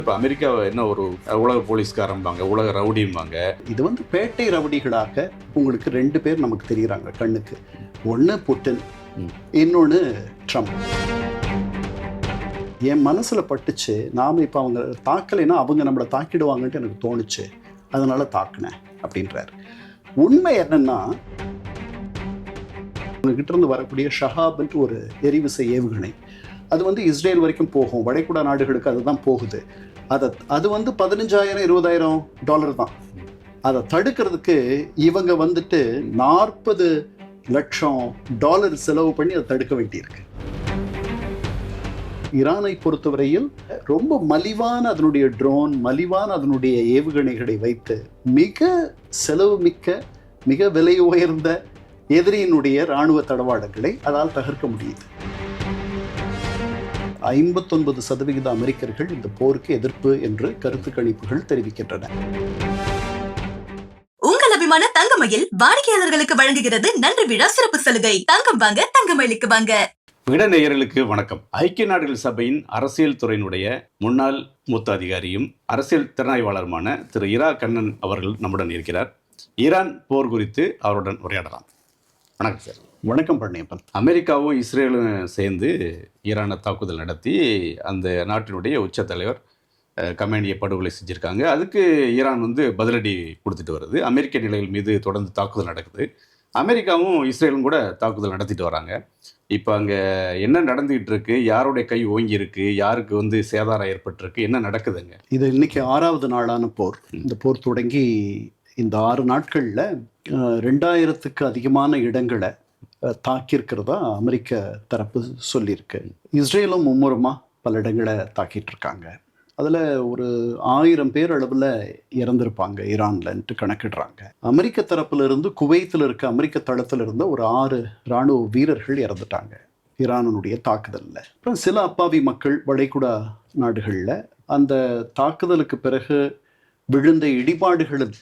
இப்போ அமெரிக்கா என்ன ஒரு உலக போலீஸ்காரம்பாங்க, உலக ரவுடிம்பாங்க. இது வந்து பேட்டை ரவுடிகளாக உங்களுக்கு 2 பேர் நமக்கு தெரியுறாங்க கண்ணுக்கு. ஒன்று புட்டின், இன்னொன்று ட்ரம்ப். என் மனசில் பட்டுச்சு, நாம் இப்போ அவங்க தாக்கலைன்னா அவங்க நம்மளை தாக்கிடுவாங்கன்ட்டு எனக்கு தோணுச்சு, அதனால தாக்குனேன் அப்படின்றார். உண்மை என்னன்னா, உங்ககிட்ட இருந்து வரக்கூடிய ஷஹாப்ன்ட்டு ஒரு எரிவிசை ஏவுகணை, அது வந்து இஸ்ரேல் வரைக்கும் போகும், வளைகுடா நாடுகளுக்கு அதுதான் போகுது. அது வந்து $15,000-20,000 தான். அதை தடுக்கிறதுக்கு இவங்க வந்துட்டு $40 லட்சம் செலவு பண்ணி அதை தடுக்க வேண்டியிருக்கு. ஈரானை பொறுத்தவரையில் ரொம்ப மலிவான அதனுடைய ட்ரோன், மலிவான அதனுடைய ஏவுகணைகளை வைத்து மிக செலவு மிக்க, மிக விலை உயர்ந்த எதிரியினுடைய இராணுவ தளவாடங்களை அதால் தகர்க்க முடியுது. 59% அமெரிக்கர்கள் இந்த போருக்கு எதிர்ப்பு என்று கருத்து கணிப்புகள் தெரிவிக்கின்றன. உங்கள் அபிமான தங்கமயில் வாடிக்கையாளர்களுக்கு வழங்குகிறது நன்றி விழா சிறப்பு சலுகை. தங்கம் வாங்க, தங்கமயிலுக்கு வாங்க. விட நேயர்களுக்கு வணக்கம். ஐக்கிய நாடுகள் சபையின் அரசியல் துறையினுடைய முன்னாள் மூத்த அதிகாரியும் அரசியல் திறனாய்வாளருமான திரு இரா கண்ணன் அவர்கள் நம்முடன் இருக்கிறார். ஈரான் போர் குறித்து அவருடன் உரையாடலாம். வணக்கம் சார். வணக்கம் பழனியப்பன். அமெரிக்காவும் இஸ்ரேலும் சேர்ந்து ஈரானை தாக்குதல் நடத்தி அந்த நாட்டினுடைய உச்ச தலைவர் கமேனியை படுகொலை செஞ்சுருக்காங்க. அதுக்கு ஈரான் வந்து பதிலடி கொடுத்துட்டு வருது. அமெரிக்க நிலைகள் மீது தொடர்ந்து தாக்குதல் நடக்குது. அமெரிக்காவும் இஸ்ரேலும் கூட தாக்குதல் நடத்திட்டு வராங்க. இப்போ அங்கே என்ன நடந்துகிட்டு இருக்கு, யாருடைய கை ஓங்கி இருக்கு, யாருக்கு வந்து சேதாரம் ஏற்பட்டிருக்கு, என்ன நடக்குதுங்க? இது இன்னைக்கு 6வது நாளான போர். இந்த போர் தொடங்கி இந்த 6 நாட்களில் 2000க்கு அதிகமான இடங்களை தாக்கியிருக்கிறதா அமெரிக்க தரப்பு சொல்லியிருக்கு. இஸ்ரேலும் மும்முரமாக பல இடங்களை தாக்கிட்டு இருக்காங்க. அதில் ஒரு 1000 பேர் அளவில் இறந்திருப்பாங்க ஈரான்லன்ட்டு கணக்கிடுறாங்க. அமெரிக்க தரப்பிலிருந்து குவைத்தில் இருக்க அமெரிக்க தளத்தில் இருந்த ஒரு 6 இராணுவ வீரர்கள் இறந்துட்டாங்க ஈரானுடைய தாக்குதலில். அப்புறம் சில அப்பாவி மக்கள் வளைகுடா நாடுகளில் அந்த தாக்குதலுக்கு பிறகு விழுந்த இடிபாடுகளின்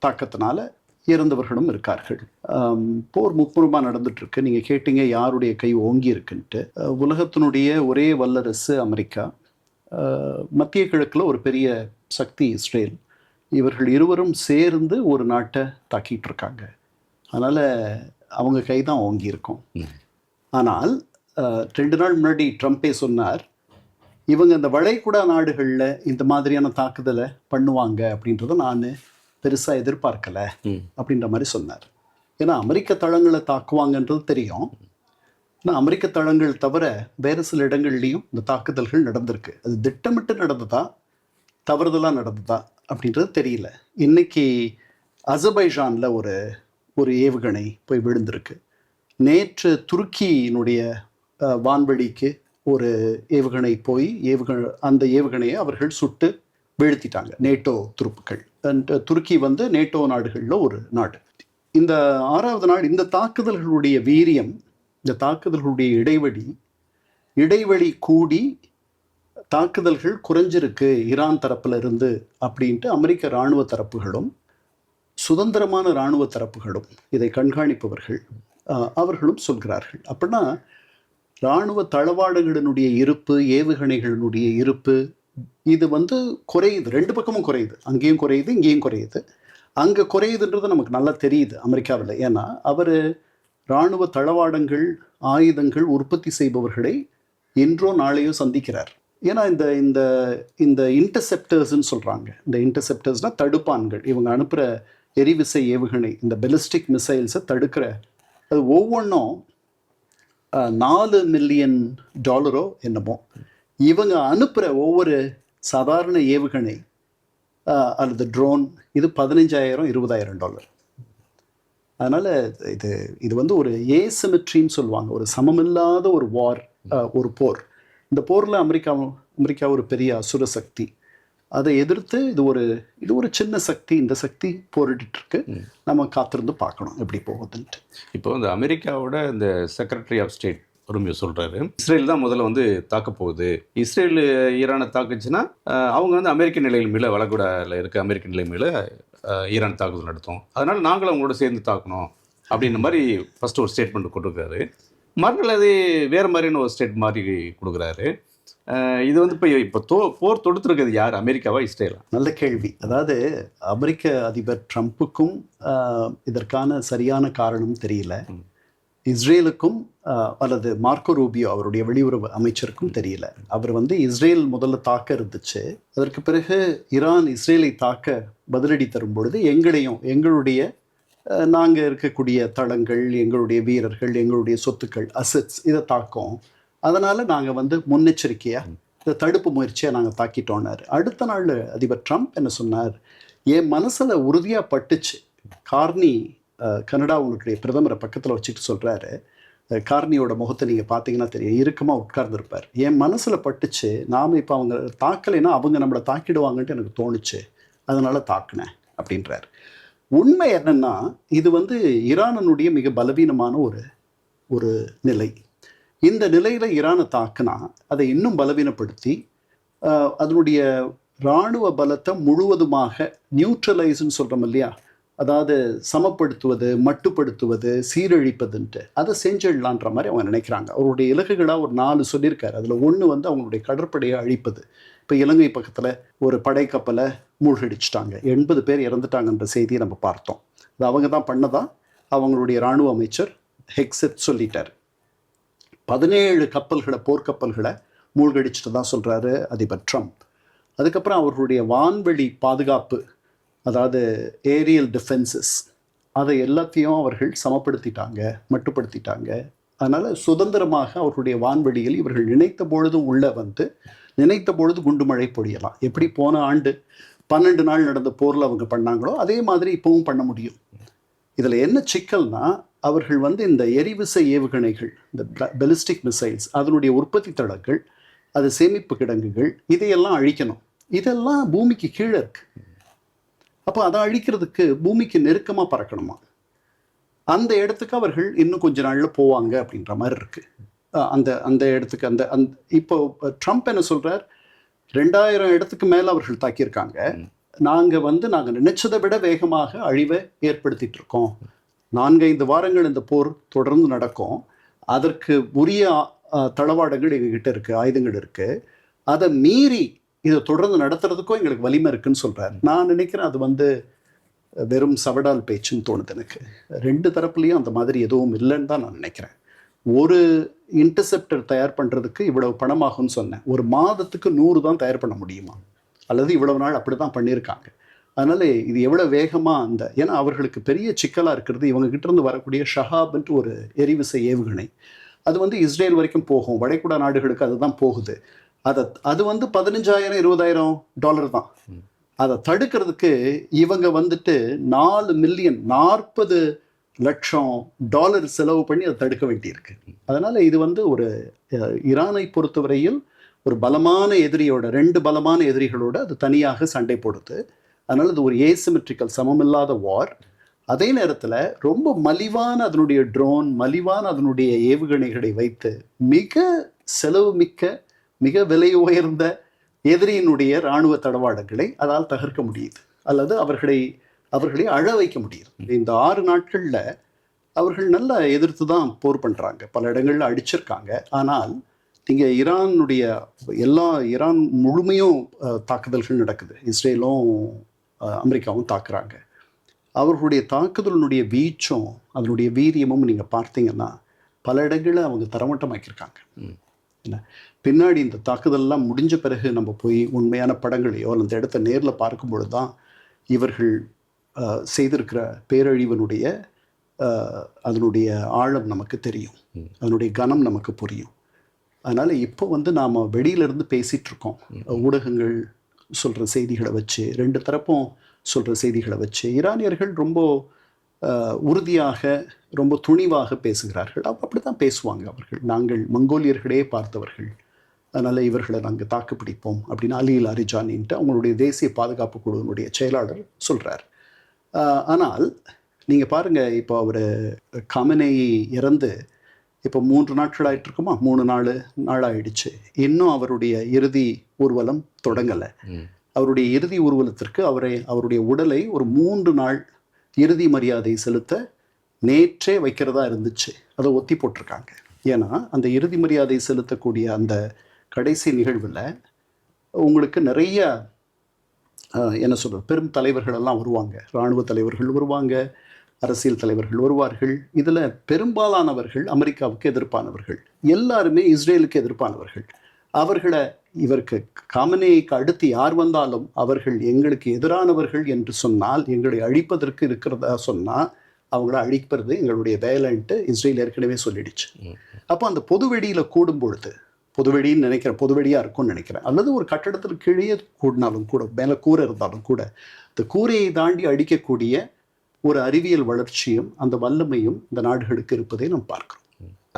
தாக்கத்தினால இறந்தவர்களும் இருக்கார்கள். போர் மும்முரமாக நடந்துட்டுருக்கு. நீங்கள் கேட்டீங்க யாருடைய கை ஓங்கி இருக்குன்ட்டு. உலகத்தினுடைய ஒரே வல்லரசு அமெரிக்கா, மத்திய கிழக்கில் ஒரு பெரிய சக்தி இஸ்ரேல். இவர்கள் இருவரும் சேர்ந்து ஒரு நாட்டை தாக்கிட்டு இருக்காங்க. அதனால் அவங்க கை தான் ஓங்கி இருக்கும். ஆனால் 2 நாள் முன்னாடி ட்ரம்ப்பே சொன்னார், இவங்க இந்த வளைகுடா நாடுகளில் இந்த மாதிரியான தாக்குதலை பண்ணுவாங்க அப்படின்றத நான் பெருசாக எதிர்பார்க்கலை அப்படின்ற மாதிரி சொன்னார். ஏன்னா அமெரிக்க தளங்களை தாக்குவாங்கன்றது தெரியும். ஆனால் அமெரிக்க தளங்கள் தவிர வேறு சில இடங்கள்லையும் இந்த தாக்குதல்கள் நடந்திருக்கு. அது திட்டமிட்டு நடந்ததா, தவறுதலாக நடந்ததா அப்படின்றது தெரியல. இன்னைக்கு அசர்பைஜானில் ஒரு ஏவுகணை போய் விழுந்திருக்கு. நேற்று துருக்கியினுடைய வான்வெளிக்கு ஒரு ஏவுகணை போய் அந்த ஏவுகணையை அவர்கள் சுட்டு வீழ்த்திட்டாங்க நேட்டோ துருப்புக்கள். துருக்கி வந்து நேட்டோ நாடுகளில் ஒரு நாடு. இந்த 6வது நாள் இந்த தாக்குதல்களுடைய வீரியம், இந்த தாக்குதல்களுடைய இடைவெளி கூடி தாக்குதல்கள் குறைஞ்சிருக்கு ஈரான் தரப்பில் இருந்து அப்படின்ட்டு அமெரிக்க இராணுவ தரப்புகளும் சுதந்திரமான இராணுவ தரப்புகளும் இதை கண்காணிப்பவர்கள் அவர்களும் சொல்கிறார்கள். அப்படின்னா இராணுவ தளவாடங்களினுடைய இருப்பு, ஏவுகணைகளினுடைய இருப்பு இது வந்து குறையுது. 2 பக்கமும் குறையுது. அங்கேயும் குறையுது, இங்கேயும் குறையுது. அங்கே குறையுதுன்றது நமக்கு நல்லா தெரியுது அமெரிக்காவில். ஏன்னா அவர் இராணுவ தளவாடங்கள், ஆயுதங்கள் உற்பத்தி செய்பவர்களை இன்றோ நாளையோ சந்திக்கிறார். ஏன்னா இந்த இந்த இந்த இன்டர்செப்டர்ஸ்ன்னு சொல்கிறாங்க. இந்த இன்டர்செப்டர்ஸ்னால் தடுப்பான்கள். இவங்க அனுப்புகிற எரிவிசை ஏவுகணை, இந்த பெலிஸ்டிக் மிசைல்ஸை தடுக்கிற, அது ஒவ்வொன்றும் $4 மில்லியன் என்னமோ. இவங்க அனுப்புகிற ஒவ்வொரு சாதாரண ஏவுகணை அல்லது ட்ரோன் இது $15,000-20,000. அதனால் இது வந்து ஒரு ஏசிமெட்ரின்னு சொல்லுவாங்க, ஒரு சமமில்லாத ஒரு போர். இந்த போரில் அமெரிக்கா ஒரு பெரிய அசுர சக்தி. அதை எதிர்த்து இது ஒரு சின்ன சக்தி. இந்த சக்தி போரிட்டு இருக்கு. நம்ம காத்திருந்து பார்க்கணும் எப்படி போகுதுன்ட்டு. இப்போ இந்த அமெரிக்காவோட இந்த செக்ரட்டரி ஆஃப் ஸ்டேட் பொறுமையை சொல்கிறாரு, இஸ்ரேல் தான் முதல்ல வந்து தாக்க போகுது. இஸ்ரேல் ஈரானை தாக்குச்சுன்னா அவங்க வந்து அமெரிக்க நிலைகள் மேலே, வளைகுடாவில் இருக்க அமெரிக்க நிலை மேலே ஈரான் தாக்குதல் நடத்தும், அதனால் நாங்களும் அவங்களோட சேர்ந்து தாக்கணும் அப்படின்ற மாதிரி ஃபஸ்ட்டு ஒரு ஸ்டேட்மெண்ட் கொடுக்குறாரு. மறுநாள் அது வேறு மாதிரியான ஒரு ஸ்டேட் மாதிரி கொடுக்குறாரு. இது வந்து இப்போ போர் தொடுத்துருக்கிறது யார், அமெரிக்காவா இஸ்ரேலா? நல்ல கேள்வி. அதாவது அமெரிக்க அதிபர் ட்ரம்ப்புக்கும் இதற்கான சரியான காரணம் தெரியல. இஸ்ரேலுக்கும் அல்லது மார்க்கோ ரூபியோ அவருடைய வெளியுறவு அமைச்சருக்கும் தெரியல. அவர் வந்து இஸ்ரேல் முதல்ல தாக்க இருந்துச்சு, அதற்கு பிறகு ஈரான் இஸ்ரேலை தாக்க பதிலடி தரும் பொழுது எங்களுடைய நாங்கள் இருக்கக்கூடிய தளங்கள், எங்களுடைய வீரர்கள், எங்களுடைய சொத்துக்கள், அசெட்ஸ் இதை தாக்கும். அதனால் நாங்கள் வந்து முன்னெச்சரிக்கையாக இந்த தடுப்பு முயற்சியை நாங்கள் தாக்கிட்டோன்னாரு. அடுத்த நாள் அதிபர் ட்ரம்ப் என்ன சொன்னார், என் மனசில் உறுதியாக பட்டுச்சு. கார்னி கனடாவுடைய பிரதமரை பக்கத்தில் வச்சுட்டு சொல்கிறாரு, கார்னியோட முகத்தை நீங்கள் பார்த்தீங்கன்னா தெரியும், இறுக்கமாக உட்கார்ந்துருப்பார். என் மனசில் பட்டுச்சு, நாம் இப்போ அவங்க தாக்கலைன்னா அவங்க நம்மளை தாக்கிடுவாங்கன்ட்டு எனக்கு தோணுச்சு, அதனால் தாக்குனேன் அப்படின்றார். உண்மை என்னன்னா, இது வந்து ஈரானுடைய மிக பலவீனமான ஒரு நிலை. இந்த நிலையில் ஈரானை தாக்குனா அதை இன்னும் பலவீனப்படுத்தி அதனுடைய இராணுவ பலத்தை முழுவதுமாக நியூட்ரலைஸ்ன்னு சொல்கிறோம் இல்லையா, அதாவது சமப்படுத்துவது, மட்டுப்படுத்துவது, சீரழிப்பதுன்ட்டு அதை செஞ்சிடலான்ற மாதிரி அவங்க நினைக்கிறாங்க. அவருடைய இலக்குகளாக ஒரு 4 சொல்லியிருக்காரு. அதில் ஒன்று வந்து அவங்களுடைய கடற்படையை அழிப்பது. இப்போ இலங்கை பக்கத்தில் ஒரு படைக்கப்பலை மூழ்கடிச்சிட்டாங்க, 80 பேர் இறந்துட்டாங்கன்ற செய்தியை நம்ம பார்த்தோம். அது அவங்க தான் பண்ணதா அவங்களுடைய இராணுவ அமைச்சர் ஹெக்ஸெட் சொல்லிட்டார். 17 கப்பல்களை, போர்க்கப்பல்களை மூழ்கடிச்சிட்டு தான் சொல்கிறாரு அதிபர் ட்ரம்ப். அதுக்கப்புறம் அவர்களுடைய வான்வெளி பாதுகாப்பு, அதாவது ஏரியல் டிஃபென்சஸ், அதை எல்லாத்தையும் அவர்கள் சமப்படுத்திட்டாங்க, மட்டுப்படுத்திட்டாங்க. அதனால் சுதந்திரமாக அவர்களுடைய வான்வெளியில் இவர்கள் நினைத்த பொழுதும் உள்ளே வந்து நினைத்த பொழுது குண்டுமழை பொழியலாம். எப்படி போன ஆண்டு 12 நாள் நடந்த போரில் அவங்க பண்ணாங்களோ அதே மாதிரி இப்போவும் பண்ண முடியும். இதில் என்ன சிக்கல்னா, அவர்கள் வந்து இந்த எரிவிசை ஏவுகணைகள், இந்த பெலிஸ்டிக் மிசைல்ஸ், அதனுடைய உற்பத்தி தளங்கள், அது சேமிப்பு கிடங்குகள், இதையெல்லாம் அழிக்கணும். இதெல்லாம் பூமிக்கு கீழே இருக்கு. அப்போ அதை அழிக்கிறதுக்கு பூமிக்கு நெருக்கமாக பறக்கணுமா, அந்த இடத்துக்கு அவர்கள் இன்னும் கொஞ்ச நாளில் போவாங்க அப்படின்ற மாதிரி இருக்கு. அந்த இடத்துக்கு இப்போ ட்ரம்ப் என்ன சொல்கிறார், 2000 இடத்துக்கு மேலே அவர்கள் தாக்கியிருக்காங்க. நாங்கள் நினைச்சதை விட வேகமாக அழிவை ஏற்படுத்திட்டு இருக்கோம். 4-5 வாரங்கள் இந்த போர் தொடர்ந்து நடக்கும். அதற்கு உரிய தளவாடங்கள் எங்ககிட்ட இருக்குது, ஆயுதங்கள் இருக்குது. அதை மீறி இதை தொடர்ந்து நடத்துறதுக்கும் எங்களுக்கு வலிமை இருக்குன்னு சொல்கிறார். நான் நினைக்கிறேன் அது வந்து வெறும் சவடால் பேச்சுன்னு தோணுது எனக்கு. 2 தரப்புலையும் அந்த மாதிரி எதுவும் இல்லைன்னு தான் நான் நினைக்கிறேன். ஒரு இன்டர்செப்டர் தயார் பண்ணுறதுக்கு இவ்வளவு பணமாகும்னு சொன்னேன். ஒரு மாதத்துக்கு 100 தான் தயார் பண்ண முடியுமா, அல்லது இவ்வளவு நாள் அப்படி தான் பண்ணியிருக்காங்க. அதனால் இது எவ்வளோ வேகமாக ஏன்னா அவர்களுக்கு பெரிய சிக்கலாக இருக்கிறது, இவங்ககிட்டேருந்து வரக்கூடிய ஷஹாப்ன்ட்டு ஒரு எரிவிசை ஏவுகணை. அது வந்து இஸ்ரேல் வரைக்கும் போகும், வளைகுடா நாடுகளுக்கு அதுதான் போகுது. அது வந்து $15,000-20,000 தான். அதை தடுக்கிறதுக்கு இவங்க வந்துட்டு $40 லட்சம் செலவு பண்ணி அதை தடுக்க வேண்டியிருக்கு. அதனால் இது வந்து ஒரு ஈரானை பொறுத்தவரையில் ஒரு பலமான எதிரியோட, 2 பலமான எதிரிகளோட அது தனியாக சண்டை போடுது. அதனால் இது ஒரு ஏசிமெட்ரிக்கல், சமமில்லாத வார். அதே நேரத்தில் ரொம்ப மலிவான அதனுடைய ட்ரோன், மலிவான அதனுடைய ஏவுகணைகளை வைத்து மிக செலவு மிக்க, மிக விலை உயர்ந்த எதிரியினுடைய இராணுவ தளவாடங்களை அதால் தகர்க்க முடியுது, அல்லது அவர்களை அழ வைக்க முடியுது. இந்த 6 நாட்களில் அவர்கள் நல்லா எதிர்த்து தான் போர் பண்ணுறாங்க, பல இடங்களில் அடிச்சிருக்காங்க. ஆனால் இங்கே ஈரான் முழுமையும் தாக்குதல்கள் நடக்குது. இஸ்ரேலும் அமெரிக்காவும் தாக்குறாங்க. அவர்களுடைய தாக்குதலினுடைய வீச்சும் அதனுடைய வீரியமும் நீங்கள் பார்த்தீங்கன்னா பல இடங்களில் அவங்க தரமட்டமாக்கியிருக்காங்க. என்ன பின்னாடி இந்த தாக்குதல்லாம் முடிஞ்ச பிறகு நம்ம போய் உண்மையான படங்களையோ அந்த இடத்த நேரில் பார்க்கும்பொழுது தான் இவர்கள் செய்திருக்கிற பேரழிவனுடைய அதனுடைய ஆழம் நமக்கு தெரியும், அதனுடைய கனம் நமக்கு புரியும். அதனால் இப்போ வந்து நாம் வெளியிலேருந்து பேசிகிட்டு இருக்கோம், ஊடகங்கள் சொல்கிற செய்திகளை வச்சு, 2 தரப்பும் சொல்கிற செய்திகளை வச்சு ஈரானியர்கள் ரொம்ப உறுதியாக, ரொம்ப துணிவாக பேசுகிறார்கள். அப்படி தான் பேசுவாங்க அவர்கள். நாங்கள் மங்கோலியர்களே பார்த்தவர்கள், அதனால் இவர்களை நாங்கள் தாக்குப்பிடிப்போம் அப்படின்னு அலி லாரிஜானின்ட்டு அவங்களுடைய தேசிய பாதுகாப்பு குழுவினுடைய செயலாளர் சொல்கிறார். ஆனால் நீங்கள் பாருங்கள், இப்போ அவர் கமனேயி இறந்து இப்போ 3 நாட்கள் ஆகிட்டு இருக்குமா, 3 நாள் ஆயிடுச்சு. இன்னும் அவருடைய இறுதி ஊர்வலம் தொடங்கலை. அவருடைய இறுதி ஊர்வலத்திற்கு அவருடைய உடலை ஒரு 3 நாள் இறுதி மரியாதை செலுத்த நேற்றே வைக்கிறதா இருந்துச்சு. அதை ஒத்தி போட்டிருக்காங்க. ஏன்னா அந்த இறுதி மரியாதை செலுத்தக்கூடிய அந்த கடைசி நிகழ்வில் உங்களுக்கு நிறைய என்ன சொல்கிறது, பெரும் தலைவர்கள் எல்லாம் வருவாங்க, இராணுவ தலைவர்கள் வருவாங்க, அரசியல் தலைவர்கள் வருவார்கள். இதில் பெரும்பாலானவர்கள் அமெரிக்காவுக்கு எதிர்ப்பானவர்கள், எல்லாருமே இஸ்ரேலுக்கு எதிர்ப்பானவர்கள். அவர்களை இவருக்கு காமனேய்க்கு அடுத்து யார் வந்தாலும் அவர்கள் எங்களுக்கு எதிரானவர்கள் என்று சொன்னால், எங்களை அழிப்பதற்கு இருக்கிறதா சொன்னால் அவங்கள அழிப்பது எங்களுடைய வேலைன்ட்டு இஸ்ரேல் ஏற்கனவே சொல்லிடுச்சு. அப்போ அந்த பொதுவெளியில் கூடும் பொழுது, பொதுவெளின்னு நினைக்கிறேன், பொதுவெளியாக இருக்கும்னு நினைக்கிறேன், அல்லது ஒரு கட்டடத்தில் கீழே கூடினாலும் கூட, மேலே கூரை இருந்தாலும் கூட, இந்த கூரையை தாண்டி அடிக்கக்கூடிய ஒரு அறிவியல் வளர்ச்சியும் அந்த வல்லமையும் இந்த நாடுகளுக்கு இருப்பதை நாம் பார்க்கிறோம்.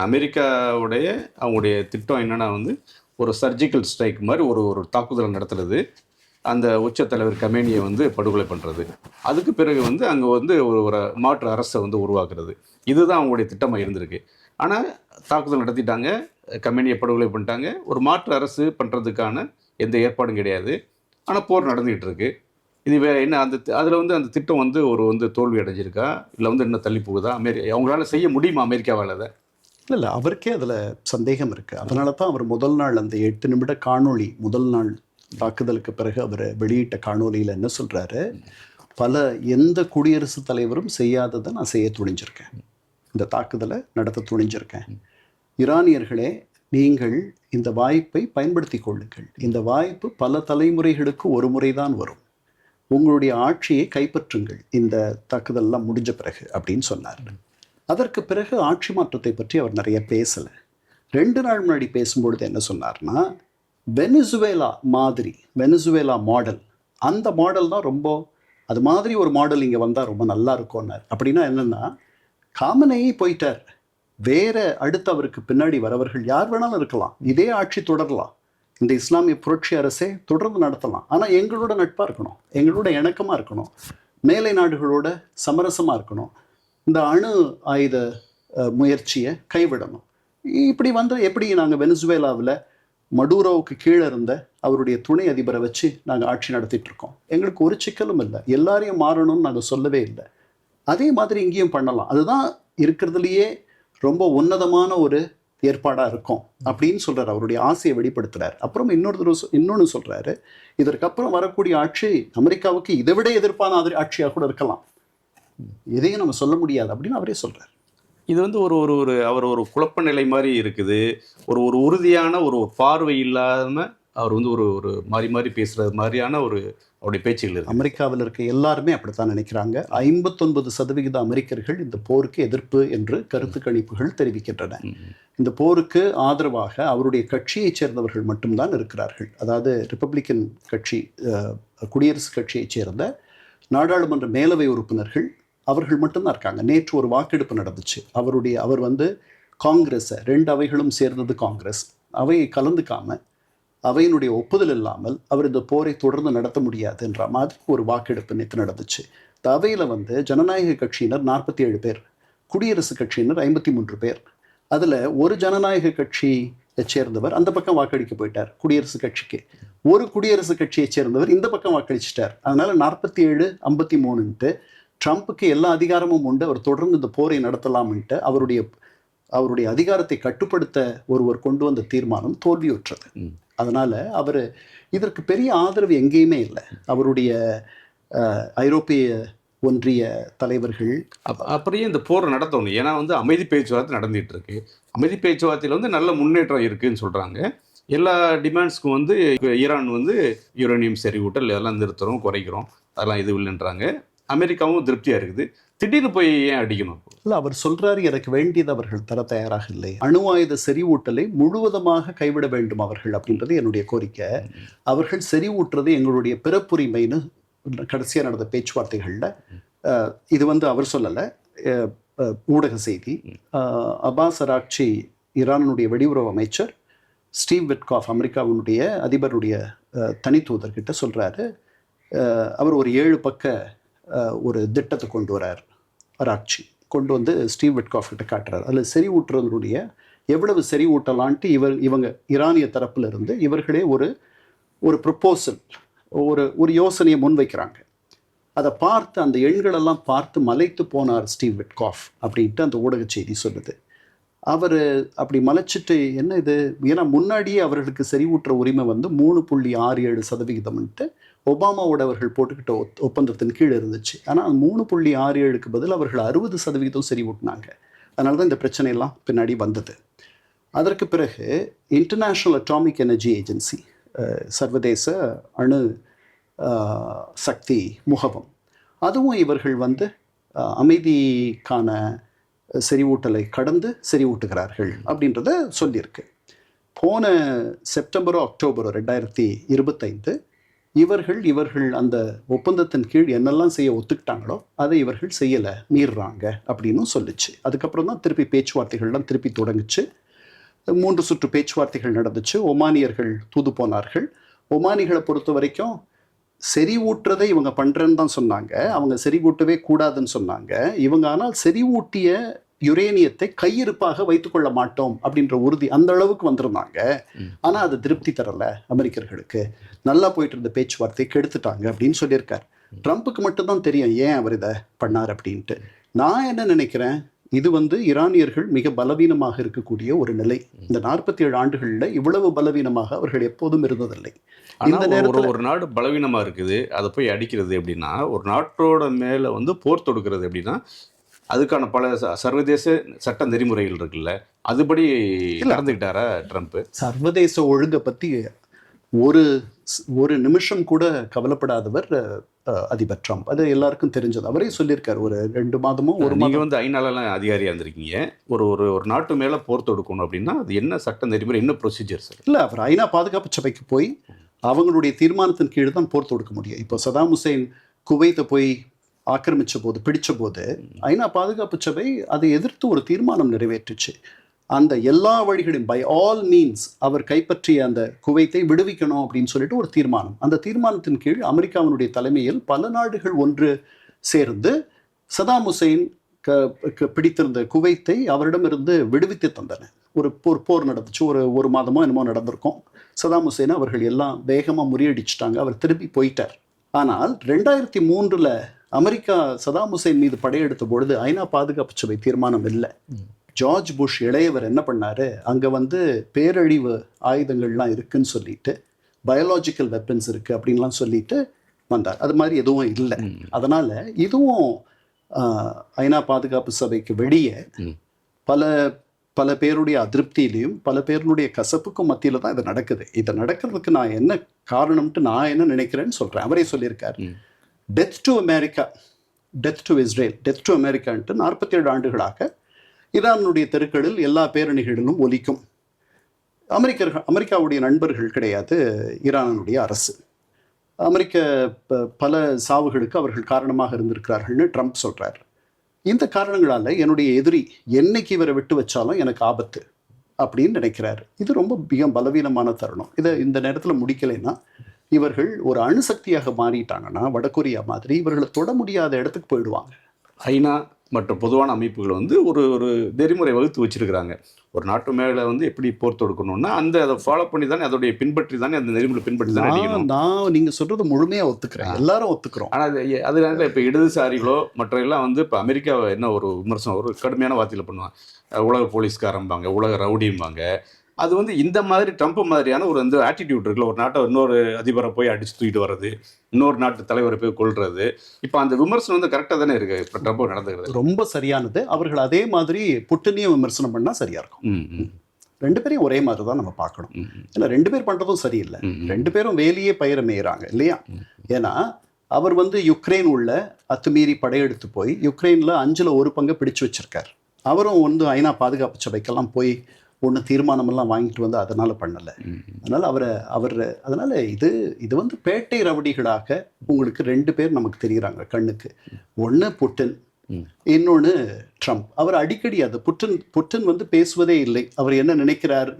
அமெரிக்காவுடைய அவங்களுடைய திட்டம் என்னன்னா வந்து ஒரு சர்ஜிக்கல் ஸ்ட்ரைக் மாதிரி ஒரு தாக்குதலை நடத்துறது, அந்த உச்சத்தலைவர் கமேனியை வந்து படுகொலை பண்ணுறது, அதுக்கு பிறகு வந்து அங்கே வந்து ஒரு மாற்று அரசை வந்து உருவாக்குறது, இதுதான் அவங்களுடைய திட்டமாக இருந்திருக்கு. ஆனால் தாக்குதல் நடத்திட்டாங்க, கமேனியை படுகொலை பண்ணிட்டாங்க, ஒரு மாற்று அரசு பண்ணுறதுக்கான எந்த ஏற்பாடும் கிடையாது. ஆனால் போர் நடந்துகிட்டு இருக்கு. இது என்ன அதில் வந்து அந்த திட்டம் வந்து வந்து தோல்வி அடைஞ்சிருக்கா, இல்லை வந்து இன்னும் தள்ளி போகுதா? அவங்களால செய்ய முடியுமா அமெரிக்காவால் அதை? இல்லை, அவருக்கே அதில் சந்தேகம் இருக்குது. அதனால தான் அவர் முதல் நாள் அந்த 8 நிமிட காணொளி, முதல் நாள் தாக்குதலுக்கு பிறகு அவர் வெளியிட்ட காணொலியில் என்ன சொல்கிறாரு, எந்த குடியரசுத் தலைவரும் செய்யாததை நான் செய்ய துணிஞ்சிருக்கேன், இந்த தாக்குதலை நடத்த துணிஞ்சிருக்கேன். ஈரானியர்களே, நீங்கள் இந்த வாய்ப்பை பயன்படுத்தி கொள்ளுங்கள். இந்த வாய்ப்பு பல தலைமுறைகளுக்கு ஒரு முறை தான் வரும். உங்களுடைய ஆட்சியை கைப்பற்றுங்கள் இந்த தாக்குதல்லாம் முடிஞ்ச பிறகு அப்படின்னு சொன்னார். அதற்கு பிறகு ஆட்சி மாற்றத்தை பற்றி அவர் நிறைய பேசலை. 2 நாள் முன்னாடி பேசும்பொழுது என்ன சொன்னார்னா, வெனிசுவேலா மாடல், அந்த மாடல் தான் ரொம்ப, அது மாதிரி ஒரு மாடல் இங்கே வந்தால் ரொம்ப நல்லா இருக்கும்னார். அப்படின்னா என்னென்னா, காமனேயி போயிட்டார், வேற அடுத்து அவருக்கு பின்னாடி வரவர்கள் யார் வேணாலும் இருக்கலாம், இதே ஆட்சி தொடரலாம், இந்த இஸ்லாமிய புரட்சி அரசே தொடர்ந்து நடத்தலாம். ஆனால் எங்களோட நட்பாக இருக்கணும், எங்களோட இணக்கமாக இருக்கணும், மேலை நாடுகளோட சமரசமாக இருக்கணும், இந்த அணு ஆயுத முயற்சியை கைவிடணும். இப்படி வந்து எப்படி நாங்கள் வெனிசுவேலாவில் மடூரோவுக்கு கீழே இருந்த அவருடைய துணை அதிபரை வச்சு நாங்கள் ஆட்சி நடத்திட்டு இருக்கோம், எங்களுக்கு ஒரு சிக்கலும் இல்லை, எல்லாரையும் மாறணும்னு நாங்கள் சொல்லவே இல்லை. அதே மாதிரி இங்கேயும் பண்ணலாம், அதுதான் இருக்கிறதுலையே ரொம்ப உன்னதமான ஒரு ஏற்பாடாக இருக்கும் அப்படின்னு சொல்கிறார். அவருடைய ஆசையை வெளிப்படுத்துகிறார். அப்புறம் இன்னொன்று சொல்கிறாரு, இதற்கப்புறம் வரக்கூடிய ஆட்சி அமெரிக்காவுக்கு இதை விட எதிர்ப்பான ஆட்சியாக கூட இருக்கலாம், எதையும் நம்ம சொல்ல முடியாது அப்படின்னு அவரே சொல்கிறார். இது வந்து அவர் ஒரு குழப்ப நிலை மாதிரி இருக்குது. ஒரு உறுதியான ஒரு பார்வை இல்லாமல் அவர் வந்து ஒரு மாறி பேசுகிறது மாதிரியான அவருடைய பேச்சுகள் இருக்குது. அமெரிக்காவில் இருக்க எல்லாருமே அப்படித்தான் நினைக்கிறாங்க. 59% அமெரிக்கர்கள் இந்த போருக்கு எதிர்ப்பு என்று கருத்து கணிப்புகள் தெரிவிக்கின்றன. இந்த போருக்கு ஆதரவாக அவருடைய கட்சியைச் சேர்ந்தவர்கள் மட்டும்தான் இருக்கிறார்கள். அதாவது ரிப்பப்ளிக்கன் கட்சி, குடியரசுக் கட்சியைச் சேர்ந்த நாடாளுமன்ற மேலவை உறுப்பினர்கள் அவர்கள் மட்டும்தான் இருக்காங்க. நேற்று ஒரு வாக்கெடுப்பு நடந்துச்சு. அவர் வந்து காங்கிரஸை, 2 அவைகளும் சேர்ந்தது காங்கிரஸ், அவையை கலந்துக்காம, அவையினுடைய ஒப்புதல் இல்லாமல் அவர் இந்த போரை தொடர்ந்து நடத்த முடியாதுன்ற மாதிரி ஒரு வாக்கெடுப்பு நேற்று நடந்துச்சு. இந்த அவையில் வந்து ஜனநாயக கட்சியினர் 47 பேர், குடியரசுக் கட்சியினர் 53 பேர். அதில் ஒரு ஜனநாயக கட்சியை சேர்ந்தவர் அந்த பக்கம் வாக்களிக்க போயிட்டார் குடியரசுக் கட்சிக்கு, ஒரு குடியரசுக் கட்சியை சேர்ந்தவர் இந்த பக்கம் வாக்களிச்சிட்டார். அதனால 47-53ன்ட்டு ட்ரம்ப்புக்கு எல்லா அதிகாரமும் உண்டு, அவர் தொடர்ந்து இந்த போரை நடத்தலாம்ன்ட்டு அவருடைய அதிகாரத்தை கட்டுப்படுத்த ஒருவர் கொண்டு வந்த தீர்மானம் தோல்வியுற்றது. அதனால அவர் இதற்கு பெரிய ஆதரவு எங்கேயுமே இல்லை. அவருடைய ஐரோப்பிய ஒன்றிய தலைவர்கள் அப்படியே இந்த போரை நடத்தணும். ஏன்னா வந்து அமைதி பேச்சுவார்த்தை நடந்துகிட்டு இருக்கு. அமைதி பேச்சுவார்த்தையில் வந்து நல்ல முன்னேற்றம் இருக்குதுன்னு சொல்கிறாங்க. எல்லா டிமாண்ட்ஸ்க்கும் வந்து ஈரான் வந்து யுரேனியம் செறிவூட்டல் இதெல்லாம் நிறுத்துகிறோம், குறைக்கிறோம், அதெல்லாம் இது இல்லைன்றாங்க. அமெரிக்காவும் திருப்தியாக இருக்குது. திடீர்னு போய் ஏன் அடிக்கணும்? இல்லை, அவர் சொல்கிறாரு, எனக்கு வேண்டியது அவர்கள் தர தயாராக இல்லை, அணு ஆயுத செறிவூட்டலை முழுவதுமாக கைவிட வேண்டும் அவர்கள் அப்படின்றது என்னுடைய கோரிக்கை. அவர்கள் செறிவூட்டுறது எங்களுடைய பிறப்புரிமைன்னு கடைசியாக நடந்த பேச்சுவார்த்தைகளில், இது வந்து அவர் சொல்லலை, ஊடக செய்தி. அப்பாஸ் அராக்சி, ஈரானுடைய வெளியுறவு அமைச்சர், ஸ்டீவ் விட்காஃப், அமெரிக்காவினுடைய அதிபருடைய தனித்தூதர்கிட்ட சொல்கிறாரு. அவர் ஒரு 7 பக்க ஒரு திட்டத்தை கொண்டு வரார். அராக்சி கொண்டு வந்து ஸ்டீவ் விட்காஃப் கிட்ட காட்டுறாரு. அதில் செறிவூட்டுறதுடைய எவ்வளவு செறிவூட்டலான்ட்டு இவங்க ஈரானிய தரப்பில் இருந்து இவர்களே ஒரு ப்ரொப்போசல், ஒரு யோசனையை முன்வைக்கிறாங்க. அதை பார்த்து அந்த எண்களெல்லாம் பார்த்து மலைத்து போனார் ஸ்டீவ் விட்காஃப் அப்படின்ட்டு அந்த ஊடக செய்தி சொல்லுது. அவர் அப்படி மலைச்சிட்டு என்ன இது, ஏன்னா முன்னாடியே அவர்களுக்கு செறிவூட்டுற உரிமை வந்து 3.67% ஒபாமாவோட அவர்கள் போட்டுக்கிட்ட ஒப்பந்தத்தின் கீழ் இருந்துச்சு. ஆனால் 3.67க்கு பதில் அவர்கள் 60% செறிவூட்டினாங்க. அதனால தான் இந்த பிரச்சனையெல்லாம் பின்னாடி வந்தது. அதற்கு பிறகு இன்டர்நேஷ்னல் அட்டாமிக் எனர்ஜி ஏஜென்சி, சர்வதேச அணு சக்தி முகவம், அதுவும் இவர்கள் வந்து அமைதிக்கான செறிவூட்டலை கடந்து செறிவூட்டுகிறார்கள் அப்படின்றத சொல்லியிருக்கு. போன செப்டம்பரோ அக்டோபரோ 2025 இவர்கள் அந்த ஒப்பந்தத்தின் கீழ் என்னெல்லாம் செய்ய ஒத்துக்கிட்டாங்களோ அதை இவர்கள் செய்யலை, மீறுறாங்க அப்படின்னு சொல்லிச்சு. அதுக்கப்புறம் தான் திருப்பி பேச்சுவார்த்தைகள்லாம் திருப்பி தொடங்குச்சு. 3 சுற்று பேச்சுவார்த்தைகள் நடந்துச்சு. ஒமானியர்கள் தூது போனார்கள். ஒமானிகளை பொறுத்த வரைக்கும் செறிவூட்டுறதை இவங்க பண்ணுறேன்னு தான் சொன்னாங்க. அவங்க செறிவூட்டவே கூடாதுன்னு சொன்னாங்க. இவங்க ஆனால் செறிவூட்டிய யுரேனியத்தை கையிருப்பாக வைத்துக்கொள்ள மாட்டோம் அப்படின்ற உறுதி அந்த அளவுக்கு வந்திருந்தாங்க. ஆனால் அது திருப்தி தரல அமெரிக்கர்களுக்கு. நல்லா போயிட்டு இருந்த பேச்சுவார்த்தை கெடுத்துட்டாங்க அப்படின்னு சொல்லியிருக்கார். ட்ரம்ப்புக்கு மட்டும்தான் தெரியும் ஏன் அவர் இதை பண்ணார் அப்படின்ட்டு. நான் என்ன நினைக்கிறேன், இது வந்து ஈரானியர்கள் மிக பலவீனமாக இருக்கக்கூடிய ஒரு நிலை. இந்த 47 ஆண்டுகளில் இவ்வளவு பலவீனமாக அவர்கள் எப்போதும் இருந்ததில்லை. இந்த நேரத்தில் ஒரு நாடு பலவீனமா இருக்குது, அதை போய் அடிக்கிறது எப்படின்னா, ஒரு நாட்டோட மேல வந்து போர் தொடுக்கிறது எப்படின்னா, அதுக்கான பல சர்வதேச சட்ட நெறிமுறைகள் இருக்குல்ல, அதுபடி நடந்துக்கிட்டாரா ட்ரம்ப்? சர்வதேச ஒழுங்கை பற்றி ஒரு நிமிஷம் கூட கவலைப்படாதவர் அதிபர் ட்ரம்ப். அது எல்லாருக்கும் தெரிஞ்சது. அவரே சொல்லியிருக்காரு ஒரு 2 மாதமோ ஒரு நீங்க வந்து ஐநாலாம் அதிகாரியா இருந்திருக்கீங்க. ஒரு நாட்டு மேல போர் தொடுக்கணும் அப்படின்னா அது என்ன சட்ட நெறிமுறை, என்ன ப்ரொசீஜர் சார்? இல்லை, அவர் ஐநா பாதுகாப்பு சபைக்கு போய் அவங்களுடைய தீர்மானத்தின் கீழ் தான் போர் தொடுக்க முடியும். இப்போ சதாம் ஹுசேன் குவைத்தை போய் ஆக்கிரமிச்ச போது, பிடிச்ச போது ஐநா பாதுகாப்பு சபை அதை எதிர்த்து ஒரு தீர்மானம் நிறைவேற்றுச்சு. அந்த எல்லா வழிகளையும் பை ஆல் மீன்ஸ் அவர் கைப்பற்றிய அந்த குவைத்தை விடுவிக்கணும் அப்படின்னு சொல்லிட்டு ஒரு தீர்மானம். அந்த தீர்மானத்தின் கீழ் அமெரிக்காவினுடைய தலைமையில் பல நாடுகள் ஒன்று சேர்ந்து சதாம் ஹுசேன் பிடித்திருந்த குவைத்தை அவரிடமிருந்து விடுவித்து தந்தன. ஒரு போர் நடந்துச்சு. ஒரு மாதமோ என்னமோ நடந்திருக்கும். சதாம் ஹுசேனை அவர்கள் எல்லாம் வேகமாக முறியடிச்சிட்டாங்க. அவர் திருப்பி போயிட்டார். ஆனால் 2003 அமெரிக்கா சதாம் ஹுசேன் மீது படையெடுத்த பொழுது ஐநா பாதுகாப்பு சபை தீர்மானம் இல்லை. ஜார்ஜ் புஷ் இளையவர் என்ன பண்ணாரு, அங்கே வந்து பேரழிவு ஆயுதங்கள்லாம் இருக்குன்னு சொல்லிட்டு, பயாலாஜிக்கல் வெப்பன்ஸ் இருக்குது அப்படின்லாம் சொல்லிட்டு வந்தார். அது மாதிரி எதுவும் இல்லை. அதனால் இதுவும் ஐநா பாதுகாப்பு சபைக்கு வெளியே பல பேருடைய அதிருப்தியிலையும் பல பேருடைய கசப்புக்கும் மத்தியில் தான் இது நடக்குது. இதை நடக்கிறதுக்கு நான் என்ன காரணம்ட்டு நான் என்ன நினைக்கிறேன்னு சொல்கிறேன். அவரே சொல்லியிருக்கார், death to America, death to Israel, death to அமெரிக்கான்ட்டு 47 ஆண்டுகளாக ஈரானுடைய தெருக்களில் எல்லா பேரணிகளிலும் ஒலிக்கும். அமெரிக்காவுடைய நண்பர்கள் கிடையாது ஈரானுடைய அரசு. அமெரிக்க பல சாவுகளுக்கு அவர்கள் காரணமாக இருந்திருக்கிறார்கள்னு ட்ரம்ப் சொல்கிறார். இந்த காரணங்களால் என்னுடைய எதிரி என்னைக்கு இவரை விட்டு வச்சாலும் எனக்கு ஆபத்து அப்படின்னு நினைக்கிறாரு. இது ரொம்ப மிக பலவீனமான தருணம். இதை இந்த நேரத்தில் முடிக்கலைன்னா இவர்கள் ஒரு அணுசக்தியாக மாறிட்டாங்கன்னா வடகொரியா மாதிரி இவர்களை தொட முடியாத இடத்துக்கு போயிடுவாங்க. ஐநா மற்ற பொதுவான அமைப்புகள் வந்து ஒரு நெறிமுறை வகுத்து வச்சிருக்கிறாங்க. ஒரு நாட்டு மேலே வந்து எப்படி போர் தொடுக்கணும்னா அதை ஃபாலோ பண்ணி தானே, அதோடைய பின்பற்றி தானே, அந்த நெறிமுறை பின்பற்றி தானே. நான் நீங்கள் சொல்கிறது முழுமையாக ஒத்துக்கிறேன், எல்லாரும் ஒத்துக்கிறோம். ஆனால் அதனால இப்போ இடதுசாரிகளோ மற்ற எல்லாம் வந்து இப்போ அமெரிக்காவை என்ன ஒரு விமர்சனம், ஒரு கடுமையான வார்த்தையில் பண்ணுவாங்க. உலக போலீஸ்காரம்பாங்க, உலக ரவுடிம்பாங்க. அது வந்து இந்த மாதிரி ட்ரம்ப் மாதிரியான ஒரு வந்து ஆட்டிடியூட் இருக்குல்ல, ஒரு நாட்டை இன்னொரு அதிபரை போய் அடிச்சு தூக்கிட்டு வர்றது, இன்னொரு நாட்டு தலைவரை போய் கொள்றது. இப்போ அந்த விமர்சனம் வந்து கரெக்டாக தானே இருக்கு இப்போ ட்ரம்ப் நடந்துக்கிறது. ரொம்ப சரியானது. அவர்கள் அதே மாதிரி புட்டினையும் விமர்சனம் பண்ணால் சரியா இருக்கும். 2 பேரையும் ஒரே மாதிரி தான் நம்ம பார்க்கணும். ஏன்னா 2 பேர் பண்ணுறதும் சரியில்லை. 2 பேரும் வேலையே பயிர மேய்கிறாங்க இல்லையா? ஏன்னா அவர் வந்து யுக்ரைன் உள்ள அத்துமீறி படையெடுத்து போய் யுக்ரைனில் 5ல் 1 பங்கை பிடிச்சு வச்சிருக்கார். அவரும் வந்து ஐநா பாதுகாப்பு சபைக்கெல்லாம் போய் ஒன்று தீர்மானமெல்லாம் வாங்கிட்டு வந்து அதனால் பண்ணலை. அதனால் அதனால் இது வந்து பேட்டை ரவுடிகளாக உங்களுக்கு 2 பேர் நமக்கு தெரிகிறாங்க கண்ணுக்கு. ஒன்று புட்டின், இன்னொன்று ட்ரம்ப். அவர் அடிக்கடி அது புட்டின் வந்து பேசுவதே இல்லை. அவர் என்ன நினைக்கிறார்,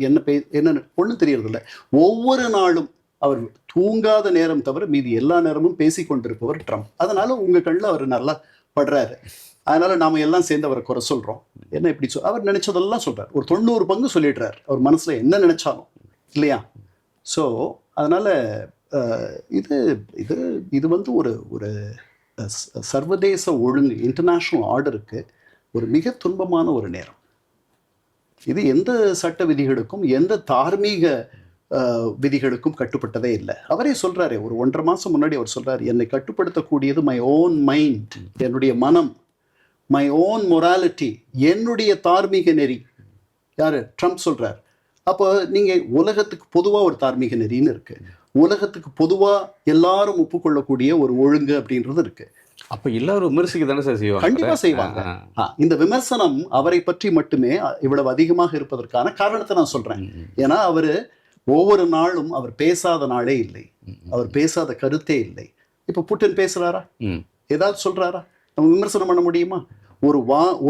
என்ன ஒன்றும் தெரியறதில்ல. ஒவ்வொரு நாளும் அவர் தூங்காத நேரம் தவிர மீதி எல்லா நேரமும் பேசி கொண்டிருப்பவர் ட்ரம்ப். அதனால் உங்கள் கண்ணில் அவர் நல்லா படுறாரு. அதனால் நாம் எல்லாம் சேர்ந்து அவரை குறை சொல்கிறோம். என்ன இப்படி அவர் நினச்சதெல்லாம் சொல்கிறார். ஒரு 90 பங்கு சொல்லிடுறார் அவர் மனசில் என்ன நினச்சாலும் இல்லையா? ஸோ அதனால் இது வந்து ஒரு சர்வதேச ஒழுங்கு, இன்டர்நேஷ்னல் ஆர்டருக்கு ஒரு மிக துன்பமான ஒரு நேரம். இது எந்த சட்ட விதிகளுக்கும் எந்த தார்மீக விதிகளுக்கும் கட்டுப்பட்டதே இல்லை. அவரே சொல்றாரு, ஒரு 1.5 மாசம் முன்னாடி அவர் சொல்றாரு, என்னை கட்டுப்படுத்தக்கூடியது மை ஓன் மைண்ட், என்னுடைய மனம், மை ஓன் மொராலிட்டி, என்னுடைய தார்மீக நெறி. யாரு? ட்ரம்ப் சொல்றார். அப்போ நீங்க உலகத்துக்கு பொதுவா ஒரு தார்மீக நெறின்னு இருக்கு, உலகத்துக்கு பொதுவா எல்லாரும் ஒப்புக்கொள்ளக்கூடிய ஒரு ஒழுங்கு அப்படின்றது இருக்கு. அப்ப எல்லாரும் விமர்சிக்க தானே சார் செய்வாங்க. கண்டிப்பா செய்வாங்க. இந்த விமர்சனம் அவரை பற்றி மட்டுமே இவ்வளவு அதிகமாக இருப்பதற்கான காரணத்தை நான் சொல்றேன். ஏன்னா அவரு ஒவ்வொரு நாளும் அவர் பேசாத நாளே இல்லை, அவர் பேசாத கருத்தே இல்லை. இப்ப புட்டின் பேசுறாரா? ஏதாவது சொல்றாரா? நம்ம விமர்சனம் பண்ண முடியுமா?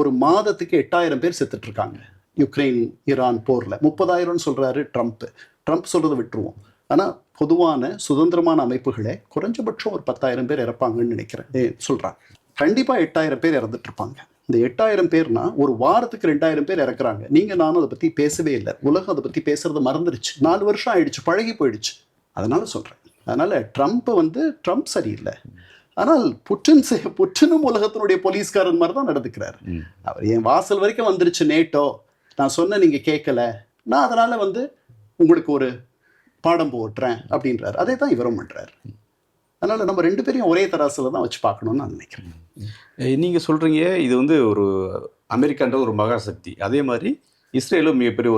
ஒரு மாதத்துக்கு 8000 பேர் செத்துட்டு இருக்காங்க யுக்ரைன் ஈரான் போர்ல. 30,000 சொல்றாரு ட்ரம்ப் சொல்றதை விட்டுருவோம். ஆனா பொதுவான சுதந்திரமான அமைப்புகளே குறைஞ்சபட்சம் ஒரு 10,000 பேர் இறப்பாங்கன்னு நினைக்கிறேன் சொல்றாங்க. கண்டிப்பா 8,000 பேர் இறந்துட்டு இருப்பாங்க. இந்த 8,000 பேர்னா ஒரு வாரத்துக்கு 2,000 பேர் இறக்குறாங்க. நீங்க நானும் அதை பத்தி பேசவே இல்லை, உலகம் அதை பத்தி பேசுறதை மறந்துடுச்சு. 4 வருஷம் ஆயிடுச்சு, பழகி போயிடுச்சு. அதனால சொல்றேன். அதனால ட்ரம்ப் சரியில்லை. ஆனால் புட்டினும் உலகத்தினுடைய போலீஸ்காரன் மாதிரி தான் நடந்துக்கிறாரு. அவர் என் வாசல் வரைக்கும் வந்துருச்சு நேட்டோ, நான் சொன்ன நீங்க கேட்கல, நான் அதனால உங்களுக்கு ஒரு பாடம் போட்டுறேன் அப்படின்றாரு. அதே தான் இவரும் பண்றாரு. அதனால நம்ம 2 பேரையும் ஒரே தராசில் தான் வச்சு பார்க்கணும்னு நான் நினைக்கிறேன். நீங்கள் சொல்கிறீங்க இது ஒரு அமெரிக்கான்ற ஒரு மகாசக்தி, அதே மாதிரி இஸ்ரேலும் மிகப்பெரிய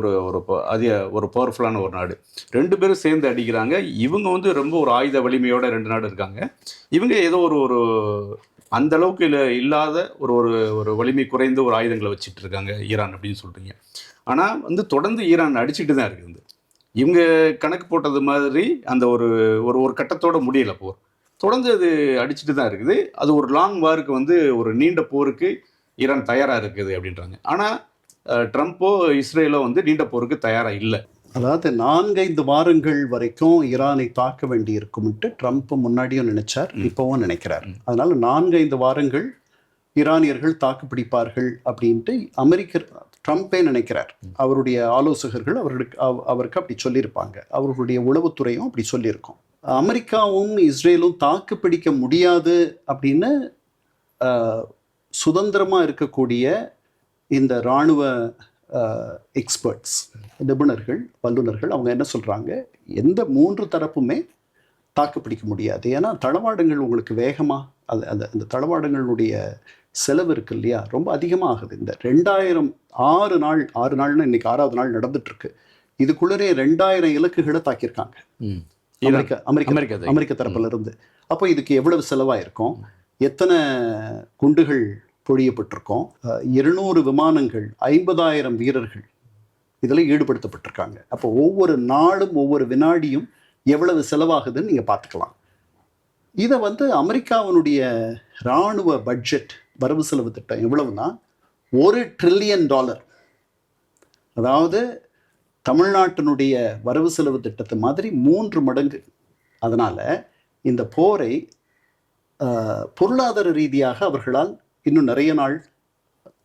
ஒரு பவர்ஃபுல்லான ஒரு நாடு. 2 பேரும் சேர்ந்து அடிக்கிறாங்க. இவங்க ரொம்ப ஒரு ஆயுத வலிமையோட 2 நாடு இருக்காங்க. இவங்க ஏதோ ஒரு அந்த அளவுக்கு இல்லாத ஒரு வலிமை குறைந்த ஒரு ஆயுதங்களை வச்சுட்டு இருக்காங்க ஈரான் அப்படின்னு சொல்கிறீங்க. ஆனால் தொடர்ந்து ஈரான் அடிச்சுட்டு தான் இருக்குது. இவங்க கணக்கு போட்டது மாதிரி அந்த ஒரு கட்டத்தோட முடியலை போர், தொடர்ந்து அது அடிச்சுட்டு தான் இருக்குது. அது ஒரு லாங் வாருக்கு ஒரு நீண்ட போருக்கு ஈரான் தயாராக இருக்குது அப்படின்றாங்க. ஆனால் ட்ரம்ப்போ இஸ்ரேலோ நீண்ட போருக்கு தயாராக இல்லை. அதாவது 4-5 வாரங்கள் வரைக்கும் ஈரானை தாக்க வேண்டி இருக்கும்ட்டு ட்ரம்ப் முன்னாடியும் நினைச்சார், இப்பவும் நினைக்கிறார். அதனால 4-5 வாரங்கள் ஈரானியர்கள் தாக்கு பிடிப்பார்கள் அப்படின்ட்டு ட்ரம்ப்பே நினைக்கிறார். அவருடைய ஆலோசகர்கள் அவருக்கு அப்படி சொல்லியிருப்பாங்க, அவர்களுடைய உளவுத்துறையும் அப்படி சொல்லியிருக்கோம். அமெரிக்காவும் இஸ்ரேலும் தாக்கு பிடிக்க முடியாது அப்படின்னு சுதந்திரமா இருக்கக்கூடிய இந்த இராணுவ எக்ஸ்பர்ட்ஸ், நிபுணர்கள், வல்லுநர்கள் அவங்க என்ன சொல்றாங்க, எந்த 3 தரப்புமே தாக்கு பிடிக்க முடியாது. ஏன்னா தளவாடங்கள் உங்களுக்கு வேகமாக அந்த தளவாடங்களுடைய செலவு இருக்கு இல்லையா, ரொம்ப அதிகமாக ஆகுது. இந்த 6 நாள்னு இன்னைக்கு 6வது நாள் நடந்துட்டு இருக்கு. இதுக்குள்ளரே 2000 இலக்குகளை தாக்கியிருக்காங்க அமெரிக்க தரப்புல இருந்து. அப்போ இதுக்கு எவ்வளவு செலவாயிருக்கும், எத்தனை குண்டுகள் பொழியப்பட்டிருக்கோம், 200 விமானங்கள், 50,000 வீரர்கள் இதில் ஈடுபடுத்தப்பட்டிருக்காங்க. அப்போ ஒவ்வொரு நாளும் ஒவ்வொரு வினாடியும் எவ்வளவு செலவாகுதுன்னு நீங்கள் பார்த்துக்கலாம். இதை அமெரிக்காவினுடைய இராணுவ பட்ஜெட் வரவு செலவு திட்டம் எவ்வளவுனா $1 ட்ரில்லியன். அதாவது தமிழ்நாட்டினுடைய வரவு செலவு திட்டத்தை மாதிரி 3 மடங்கு. அதனால இந்த போரை பொருளாதார ரீதியாக அவர்களால் இன்னும் நிறைய நாள்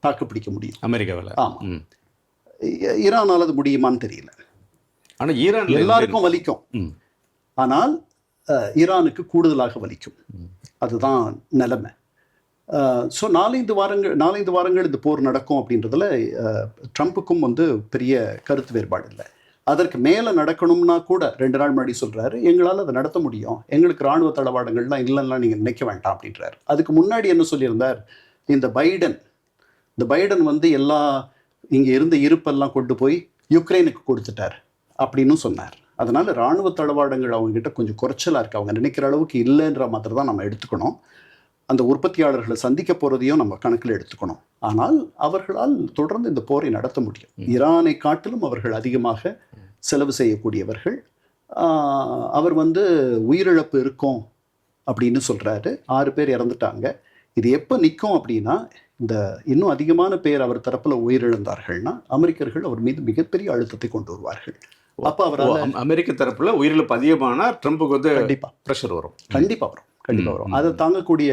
தாக்குப்பிடிக்க முடியும் அமெரிக்காவில். ஆமாம், ஈரானால் அது முடியுமான்னு தெரியல. ஆனால் ஈரான் எல்லாருக்கும் வலிக்கும், ஆனால் ஈரானுக்கு கூடுதலாக வலிக்கும். அதுதான் நிலைமை. ஸோ 4-5 வாரங்கள் இந்த போர் நடக்கும் அப்படின்றதுல ட்ரம்ப்புக்கும் பெரிய கருத்து வேறுபாடு இல்லை. அதற்கு மேலே நடக்கணும்னா கூட 2 நாள் முன்னாடி சொல்கிறாரு, எங்களால் அதை நடத்த முடியும், எங்களுக்கு இராணுவ தளவாடங்கள்லாம் இல்லைன்னா நீங்கள் நினைக்க வேண்டாம் அப்படின்றாரு. அதுக்கு முன்னாடி என்ன சொல்லியிருந்தார், இந்த பைடன் எல்லா இங்கே இருந்த இருப்பெல்லாம் கொண்டு போய் யுக்ரைனுக்கு கொடுத்துட்டார் அப்படின்னு சொன்னார். அதனால் இராணுவ தளவாடங்கள் அவங்ககிட்ட கொஞ்சம் குறைச்சலாக இருக்குது, அவங்க நினைக்கிற அளவுக்கு இல்லைன்ற மாதிரி தான் நம்ம எடுத்துக்கணும். அந்த உற்பத்தியாளர்களை சந்திக்க போகிறதையும் நம்ம கணக்கில் எடுத்துக்கணும். ஆனால் அவர்களால் தொடர்ந்து இந்த போரை நடத்த முடியும். ஈரானை காட்டிலும் அவர்கள் அதிகமாக செலவு செய்யக்கூடியவர்கள். அவர் உயிரிழப்பு இருக்கும் அப்படின்னு சொல்கிறாரு. 6 பேர் இறந்துட்டாங்க. இது எப்போ நிற்கும் அப்படின்னா, இந்த இன்னும் அதிகமான பேர் அவர் தரப்பில் உயிரிழந்தார்கள்னா அமெரிக்கர்கள் அவர் மீது மிகப்பெரிய அழுத்தத்தை கொண்டு வருவார்கள். அப்போ அவரால் அமெரிக்க தரப்புல உயிரிழப்பு அதிகமானா ட்ரம்ப்புக்கு கண்டிப்பாக ப்ரெஷர் வரும். கண்டிப்பாக வரும். அதை தாங்கக்கூடிய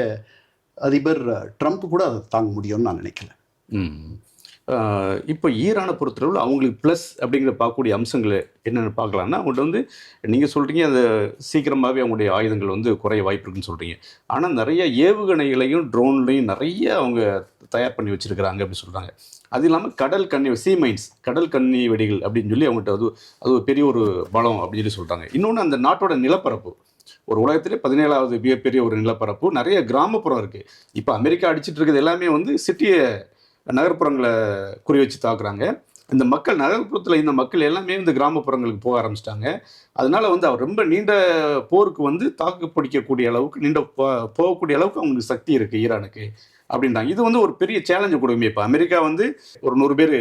அதிபர் ட்ரம்ப் கூட அதை தாங்க முடியும்னு நான் நினைக்கல. இப்போ ஈரானை பொறுத்தளவில் அவங்களுக்கு ப்ளஸ் அப்படிங்கிற பார்க்கக்கூடிய அம்சங்கள் என்னென்னு பார்க்கலாம்னா, அவங்கள்ட்ட வந்து நீங்கள் சொல்கிறீங்க அது சீக்கிரமாகவே அவங்களுடைய ஆயுதங்கள் வந்து குறைய வாய்ப்பு இருக்குன்னு சொல்கிறீங்க. ஆனால் நிறைய ஏவுகணைகளையும் ட்ரோன்லையும் நிறைய அவங்க தயார் பண்ணி வச்சுருக்கிறாங்க அப்படி சொல்கிறாங்க. அது இல்லாமல் கடல் கன்னி சீ மைன்ஸ் கடல் கன்னி வெடிகள் அப்படின்னு சொல்லி அவங்கள்ட்ட அது ஒரு பெரிய ஒரு பலம் அப்படின்னு சொல்லி சொல்கிறாங்க. இன்னொன்று அந்த நாட்டோட நிலப்பரப்பு ஒரு உலகத்திலே 17வது மிகப்பெரிய ஒரு நிலப்பரப்பு, நிறைய கிராமப்புறம் இருக்குது. இப்போ அமெரிக்கா அடிச்சிட்டு இருக்கிறது எல்லாமே வந்து சிட்டியை நகர்ப்புறங்களை குறி வச்சு தாக்குறாங்க. இந்த மக்கள் நகர்ப்புறத்தில் இந்த மக்கள் எல்லாமே இந்த கிராமப்புறங்களுக்கு போக ஆரம்பிச்சிட்டாங்க. அதனால வந்து அவர் ரொம்ப நீண்ட போருக்கு வந்து தாக்கு பிடிக்கக்கூடிய அளவுக்கு நீண்ட போகக்கூடிய அளவுக்கு அவங்களுக்கு சக்தி இருக்குது ஈரானுக்கு அப்படின்றாங்க. இது வந்து ஒரு பெரிய சேலஞ்சு கொடுக்குமே. இப்போ அமெரிக்கா வந்து ஒரு 100 பேர்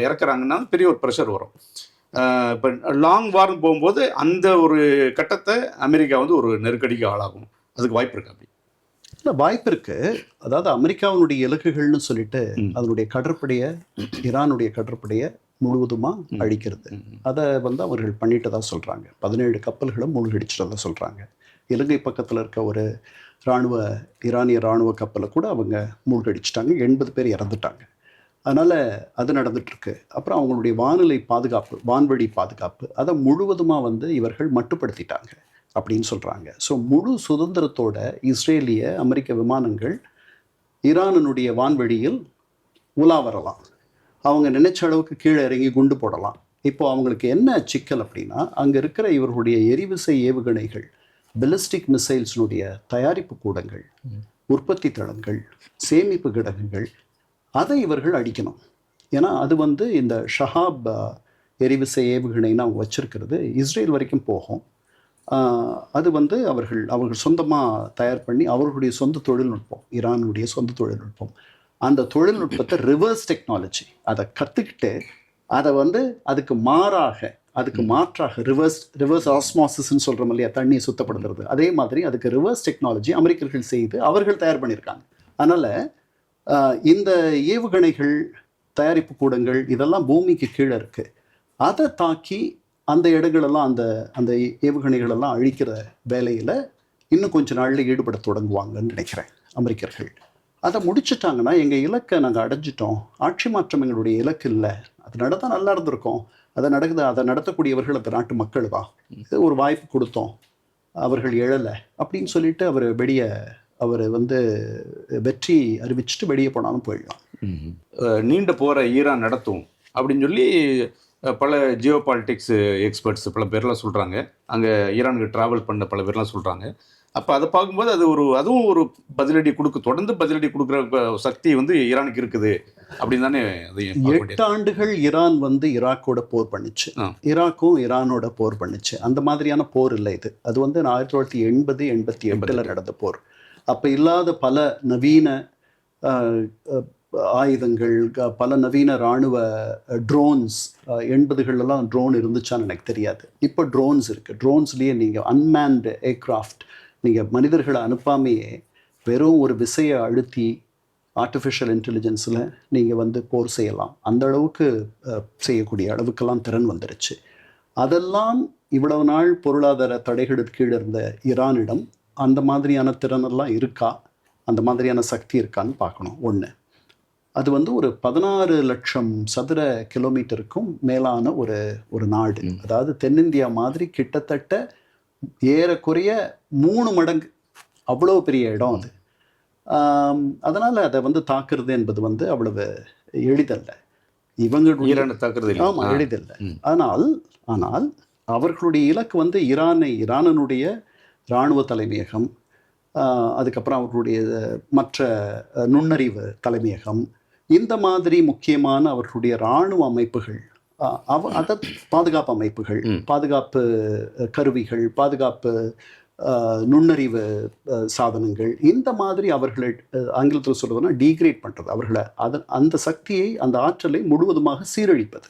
இறக்குறாங்கன்னா பெரிய ஒரு ப்ரெஷர் வரும். இப்போ லாங் வார்னு போகும்போது அந்த ஒரு கட்டத்தை அமெரிக்கா வந்து ஒரு நெருக்கடிக்கு ஆளாகும். அதுக்கு வாய்ப்பு இருக்கு அப்படி இல்லை, வாய்ப்பு இருக்கு. அதாவது அமெரிக்காவினுடைய இலக்குகள்னு சொல்லிட்டு அதனுடைய கடற்படையை, ஈரானுடைய கடற்படையை முழுவதுமாக அழிக்கிறது. அதை வந்து அவர்கள் பண்ணிட்டு தான் சொல்கிறாங்க. 17 கப்பல்களை மூழ்கடிச்சிட்டதாக சொல்கிறாங்க. இலங்கை பக்கத்தில் இருக்க ஒரு ஈரானிய இராணுவ கப்பலை கூட அவங்க மூழ்கடிச்சிட்டாங்க. 80 பேர் இறந்துட்டாங்க. அதனால் அது நடந்துகிட்ருக்கு. அப்புறம் அவங்களுடைய வானிலை பாதுகாப்பு, வான்வழி பாதுகாப்பு, அதை முழுவதுமாக வந்து இவர்கள் மட்டுப்படுத்திட்டாங்க அப்படின்னு சொல்கிறாங்க. ஸோ முழு சுதந்திரத்தோட இஸ்ரேலிய அமெரிக்க விமானங்கள் ஈரானுடைய வான்வழியில் உலா வரலாம். அவங்க நினைச்ச அளவுக்கு கீழே இறங்கி குண்டு போடலாம். இப்போது அவங்களுக்கு என்ன சிக்கல் அப்படின்னா, அங்கே இருக்கிற இவர்களுடைய எரிவிசை ஏவுகணைகள், பெலிஸ்டிக் மிசைல்ஸினுடைய தயாரிப்பு கூடங்கள், உற்பத்தி தளங்கள், சேமிப்பு கிடங்குகள், அதை இவர்கள் அடிக்கணும். ஏன்னா அது வந்து இந்த ஷஹாப் எரிவிசை ஏவுகணைன்னு அவங்க வச்சுருக்கிறது இஸ்ரேல் வரைக்கும் போகும். அது வந்து அவர்கள் சொந்தமாக தயார் பண்ணி அவர்களுடைய சொந்த தொழில்நுட்பம், ஈரானுடைய சொந்த தொழில்நுட்பம், அந்த தொழில்நுட்பத்தை ரிவர்ஸ் டெக்னாலஜி அதை கற்றுக்கிட்டு அதை வந்து அதுக்கு மாற்றாக ரிவர்ஸ் ஆஸ்மாசிஸ்ன்னு சொல்கிறோம் இல்லையா, தண்ணியை சுத்தப்படுத்துறது, அதே மாதிரி அதுக்கு ரிவர்ஸ் டெக்னாலஜி அமெரிக்கர்கள் செய்து அவர்கள் தயார் பண்ணியிருக்காங்க. அதனால் இந்த ஏவுகணைகள், தயாரிப்பு கூடங்கள் இதெல்லாம் பூமிக்கு கீழே இருக்குது. அதை தாக்கி அந்த இடங்களெல்லாம் அந்த ஏவுகணைகளெல்லாம் அழிக்கிற வேலையில் இன்னும் கொஞ்ச நாளில் ஈடுபட தொடங்குவாங்கன்னு நினைக்கிறேன் அமெரிக்கர்கள். அதை முடிச்சிட்டாங்கன்னா எங்கள் இலக்கை நாங்கள் அடைஞ்சிட்டோம், ஆட்சி மாற்றம் எங்களுடைய இலக்கு இல்லை, அது நடந்தால் நல்லா இருந்திருக்கோம், அதை நடத்தக்கூடியவர்கள் அந்த நாட்டு மக்கள் தான், இது ஒரு வாய்ப்பு கொடுத்தோம், அவர்கள் எழலை அப்படின்னு சொல்லிட்டு அவர் வந்து வெற்றி அறிவிச்சுட்டு வெளியே போனாலும் போயிடலாம். நீண்ட போரை ஈரான் நடத்தும் அப்படின்னு சொல்லி பல ஜியோ பாலிட்டிக்ஸ் எக்ஸ்பர்ட்ஸ் பல பேர்லாம் சொல்கிறாங்க. அங்கே ஈரானுக்கு ட்ராவல் பண்ண பல பேர்லாம் சொல்கிறாங்க. அப்போ அதை பார்க்கும்போது அதுவும் ஒரு தொடர்ந்து பதிலடி கொடுக்குற சக்தி வந்து ஈரானுக்கு இருக்குது அப்படின்னு தானே. அது 8 ஆண்டுகள் ஈரான் வந்து ஈராக்கோட போர் பண்ணிச்சு, ஈராக்கும் ஈரானோட போர் பண்ணிச்சு. அந்த மாதிரியான போர் இல்லை இது. அது வந்து 1980-88 நடந்த போர். அப்போ இல்லாத பல நவீன ஆயுதங்கள், பல நவீன இராணுவ ட்ரோன்ஸ், 80களெல்லாம் ட்ரோன் இருந்துச்சான்னு எனக்கு தெரியாது. இப்போ ட்ரோன்ஸ் இருக்குது. ட்ரோன்ஸ்லேயே நீங்கள் அன்மேன்டு ஏர்க்ராஃப்ட், நீங்கள் மனிதர்களை அனுப்பாமையே வெறும் ஒரு விசையை அழுத்தி ஆர்டிஃபிஷியல் இன்டெலிஜென்ஸில் நீங்கள் வந்து போர் செய்யலாம். அந்த அளவுக்கு செய்யக்கூடிய அளவுக்கெல்லாம் திறன் வந்துருச்சு. அதெல்லாம் இவ்வளவு நாள் பொருளாதார தடைகளுக்கு கீழே இருந்த ஈரானிடம் அந்த மாதிரியான திறனெல்லாம் இருக்கா, அந்த மாதிரியான சக்தி இருக்கான்னு பார்க்கணும். ஒன்று, அது வந்து ஒரு 16 லட்சம் சதுர கிலோமீட்டருக்கும் மேலான ஒரு நாடு. அதாவது தென்னிந்தியா மாதிரி கிட்டத்தட்ட ஏறக்குறைய 3 மடங்கு அவ்வளோ பெரிய இடம் அது. அதனால் அதை வந்து தாக்குறது என்பது வந்து அவ்வளவு எளிதல்ல. இவங்களுடைய ஆமாம், எளிதல்ல. ஆனால் அவர்களுடைய இலக்கு வந்து ஈரானுடைய இராணுவ தலைமையகம், அதுக்கப்புறம் அவர்களுடைய மற்ற நுண்ணறிவு தலைமையகம், இந்த மாதிரி முக்கியமான அவர்களுடைய இராணுவ அமைப்புகள், அதை பாதுகாப்பு அமைப்புகள், பாதுகாப்பு கருவிகள், பாதுகாப்பு நுண்ணறிவு சாதனங்கள், இந்த மாதிரி அவர்களை ஆங்கிலத்தில் சொல்வதுன்னா டீக்ரேட் பண்ணுறது, அவர்களை அந்த சக்தியை, அந்த ஆற்றலை முழுவதுமாக சீரழிப்பது.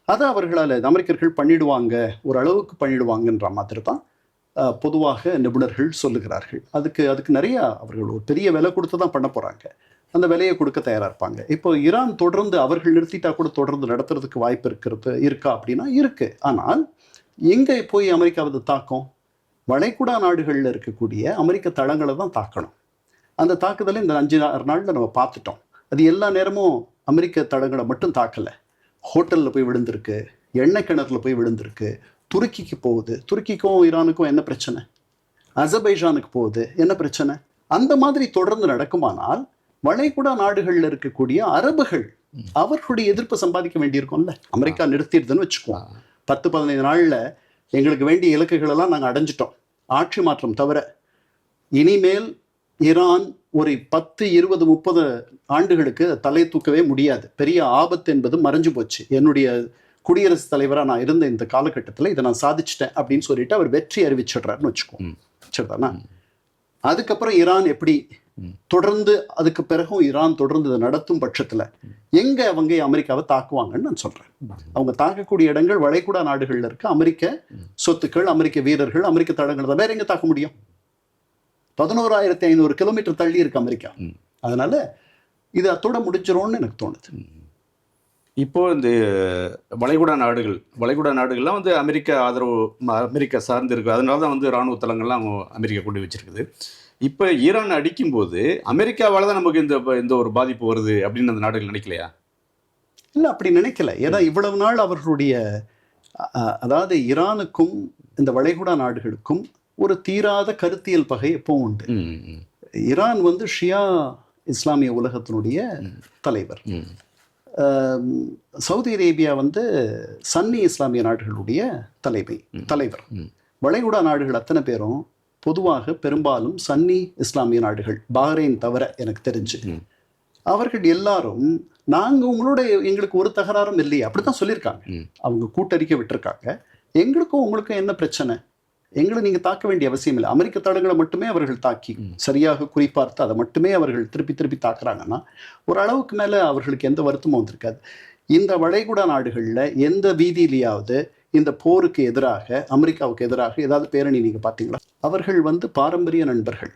அதை அவர்களால் அமெரிக்கர்கள் பண்ணிடுவாங்க, ஒரு அளவுக்கு பண்ணிடுவாங்கன்ற மாதிரி தான் பொதுவாக நிபுணர்கள் சொல்லுகிறார்கள். அதுக்கு நிறையா அவர்கள் ஒரு பெரிய விலை கொடுத்து தான் பண்ண போகிறாங்க. அந்த விலையை கொடுக்க தயாராக இருப்பாங்க. இப்போ ஈரான் தொடர்ந்து அவர்கள் நிறுத்திட்டா கூட தொடர்ந்து நடத்துறதுக்கு வாய்ப்பு இருக்கா அப்படின்னா இருக்குது. ஆனால் எங்கே போய் அமெரிக்காவது தாக்கம்? வளைகுடா நாடுகளில் இருக்கக்கூடிய அமெரிக்க தளங்களை தான் தாக்கணும். அந்த தாக்குதலை இந்த 5-6 நாளில் நம்ம பார்த்துட்டோம். அது எல்லா நேரமும் அமெரிக்க தளங்களை மட்டும் தாக்கலை. ஹோட்டலில் போய் விழுந்திருக்கு, எண்ணெய் கிணறுல போய் விழுந்திருக்கு, துருக்கிக்கு போகுது, துருக்கிக்கும் ஈரானுக்கும் என்ன பிரச்சனை, அசர்பைஜானுக்கு போகுது, என்ன பிரச்சனை. அந்த மாதிரி தொடர்ந்து நடக்குமானால் வளைகுடா நாடுகளில் இருக்கக்கூடிய அரபுகள் அவர்களுடைய எதிர்ப்பை சம்பாதிக்க வேண்டியிருக்கும்ல. அமெரிக்கா நிறுத்திடுதுன்னு வச்சுக்குவோம், 10-15 நாளில் எங்களுக்கு வேண்டிய இலக்குகள் எல்லாம் நாங்கள் அடைஞ்சிட்டோம், ஆட்சி மாற்றம் தவிர இனிமேல் ஈரான் ஒரு 10-20-30 ஆண்டுகளுக்கு தலை தூக்கவே முடியாது. பெரிய ஆபத்து என்பது மறைஞ்சு போச்சு. என்னுடைய குடியரசுத் தலைவராக நான் இருந்த இந்த காலகட்டத்தில் இதை நான் சாதிச்சிட்டேன் அப்படின்னு சொல்லிட்டு அவர் வெற்றி அறிவிச்சிடுறாருன்னு வச்சுக்குவோம். சரிதானா? அதுக்கப்புறம் ஈரான் எப்படி தொடர்ந்து, அதுக்கு பிறகும் ஈரான் தொடர்ந்து இதை நடத்தும் பட்சத்தில் எங்க அவங்க அமெரிக்காவை தாக்குவாங்கன்னு நான் சொல்றேன். அவங்க தாக்கக்கூடிய இடங்கள் வளைகுடா நாடுகள்ல இருக்க அமெரிக்க சொத்துக்கள், அமெரிக்க வீரர்கள், அமெரிக்க தளங்கள் தான். வேற எங்க தாக்க முடியும்? 11,500 கிலோமீட்டர் தள்ளி இருக்கு அமெரிக்கா. அதனால இது அத்தோட முடிஞ்சிரும்னு எனக்கு தோணுது. இப்போ இந்த வளைகுடா நாடுகள்லாம் வந்து அமெரிக்கா ஆதரவு, அமெரிக்கா சார்ந்து இருக்கு. அதனால தான் வந்து இராணுவ தளங்கள்லாம் அமெரிக்கா கொண்டு வச்சிருக்குது. இப்போ ஈரான் அடிக்கும்போது அமெரிக்காவால் தான் நமக்கு இந்த ஒரு பாதிப்பு வருது அப்படின்னு அந்த நாடுகள் நினைக்கலையா? இல்லை, அப்படி நினைக்கல. ஏன்னா இவ்வளவு நாள் அவர்களுடைய அதாவது ஈரானுக்கும் இந்த வளைகுடா நாடுகளுக்கும் ஒரு தீராத கருத்தியல் பகை எப்பவும் உண்டு. ஈரான் வந்து ஷியா இஸ்லாமிய உலகத்தினுடைய தலைவர். சவுதி அரேபியா வந்து சன்னி இஸ்லாமிய நாடுகளுடைய தலைவர். வளைகுடா நாடுகள் அத்தனை பேரும் பொதுவாக பெரும்பாலும் சன்னி இஸ்லாமிய நாடுகள், பஹ்ரைன் தவிர எனக்கு தெரிஞ்சு, அவர்கள் எல்லாரும் எங்களுக்கு ஒரு தகராறும் இல்லையே அப்படித்தான் சொல்லியிருக்காங்க. அவங்க கூட்டறிக்கை விட்டுருக்காங்க. எங்களுக்கும் உங்களுக்கும் என்ன பிரச்சனை, எங்களை நீங்க தாக்க வேண்டிய அவசியம் இல்லை. அமெரிக்க தளங்களை மட்டுமே அவர்கள் தாக்கி சரியாக குறிப்பார்த்து அதை மட்டுமே அவர்கள் திருப்பி தாக்குறாங்கன்னா ஒரு அளவுக்கு மேல அவர்களுக்கு எந்த வருத்தமும் வந்திருக்காது. இந்த வளைகுடா நாடுகள்ல எந்த வீதியிலேயாவது இந்த போருக்கு எதிராக, அமெரிக்காவுக்கு எதிராக ஏதாவது பேரணி நீங்க பார்த்தீங்களா? அவர்கள் வந்து பாரம்பரிய நண்பர்கள்.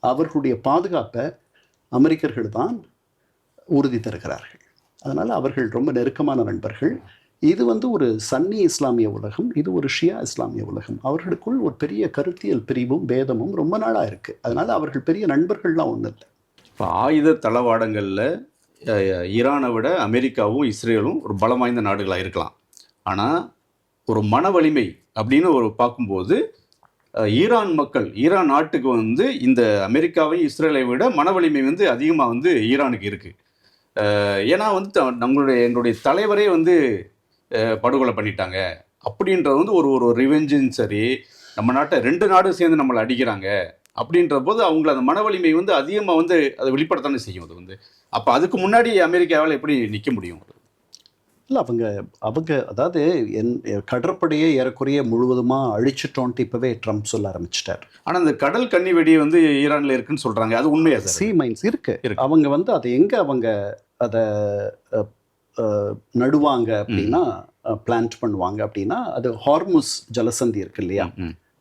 அவர்களுடைய பாதுகாப்பை அமெரிக்கர்கள் தான் உறுதி தருகிறார்கள். அதனால அவர்கள் ரொம்ப நெருக்கமான நண்பர்கள். இது வந்து ஒரு சன்னி இஸ்லாமிய உலகம், இது ஒரு ஷியா இஸ்லாமிய உலகம். அவர்களுக்குள் ஒரு பெரிய கருத்தியல் பிரிவும் பேதமும் ரொம்ப நாளா இருக்கு. அதனால அவர்கள் பெரிய நண்பர்கள்லாம் ஒன்றும் இல்லை. இப்போ ஆயுத தளவாடங்களில் ஈரானை விட அமெரிக்காவும் இஸ்ரேலும் ஒரு பலம் வாய்ந்த நாடுகளாக இருக்கலாம். ஆனால் ஒரு மன வலிமை அப்படின்னு பார்க்கும்போது ஈரான் நாட்டுக்கு வந்து இந்த அமெரிக்காவை இஸ்ரேலை விட மன வலிமை வந்து அதிகமாக வந்து ஈரானுக்கு இருக்குது. ஏன்னா வந்து எங்களுடைய தலைவரே வந்து படுகொலை பண்ணிட்டாங்க அப்படின்றது வந்து ஒரு ரிவெஞ்சும் சரி, நம்ம நாட்டை 2 நாடும் சேர்ந்து நம்மளை அடிக்கிறாங்க அப்படின்ற போது அவங்கள அந்த மன வலிமை வந்து அதிகமாக வந்து அதை வெளிப்படுத்தானே செய்யும். அது வந்து அப்போ அதுக்கு முன்னாடி அமெரிக்காவால் எப்படி நிற்க முடியும்? இல்லை, அவங்க அதாவது கடற்படையை ஏறக்குறைய முழுவதுமாக அழிச்சிட்டோன்ட்டு இப்போவே ட்ரம்ப் சொல்ல ஆரம்பிச்சிட்டார். ஆனால் அந்த கடல் கன்னி வெடி வந்து ஈரானில் இருக்குன்னு சொல்கிறாங்க, அது உண்மையா சார்? சி மைன்ஸ் இருக்கு. அவங்க வந்து அதை எங்கே அவங்க அதை நடுவாங்க அப்படின்னா, பிளான்ட் பண்ணுவாங்க அப்படின்னா, அது ஹார்முஸ் ஜலசந்தி இருக்கு இல்லையா,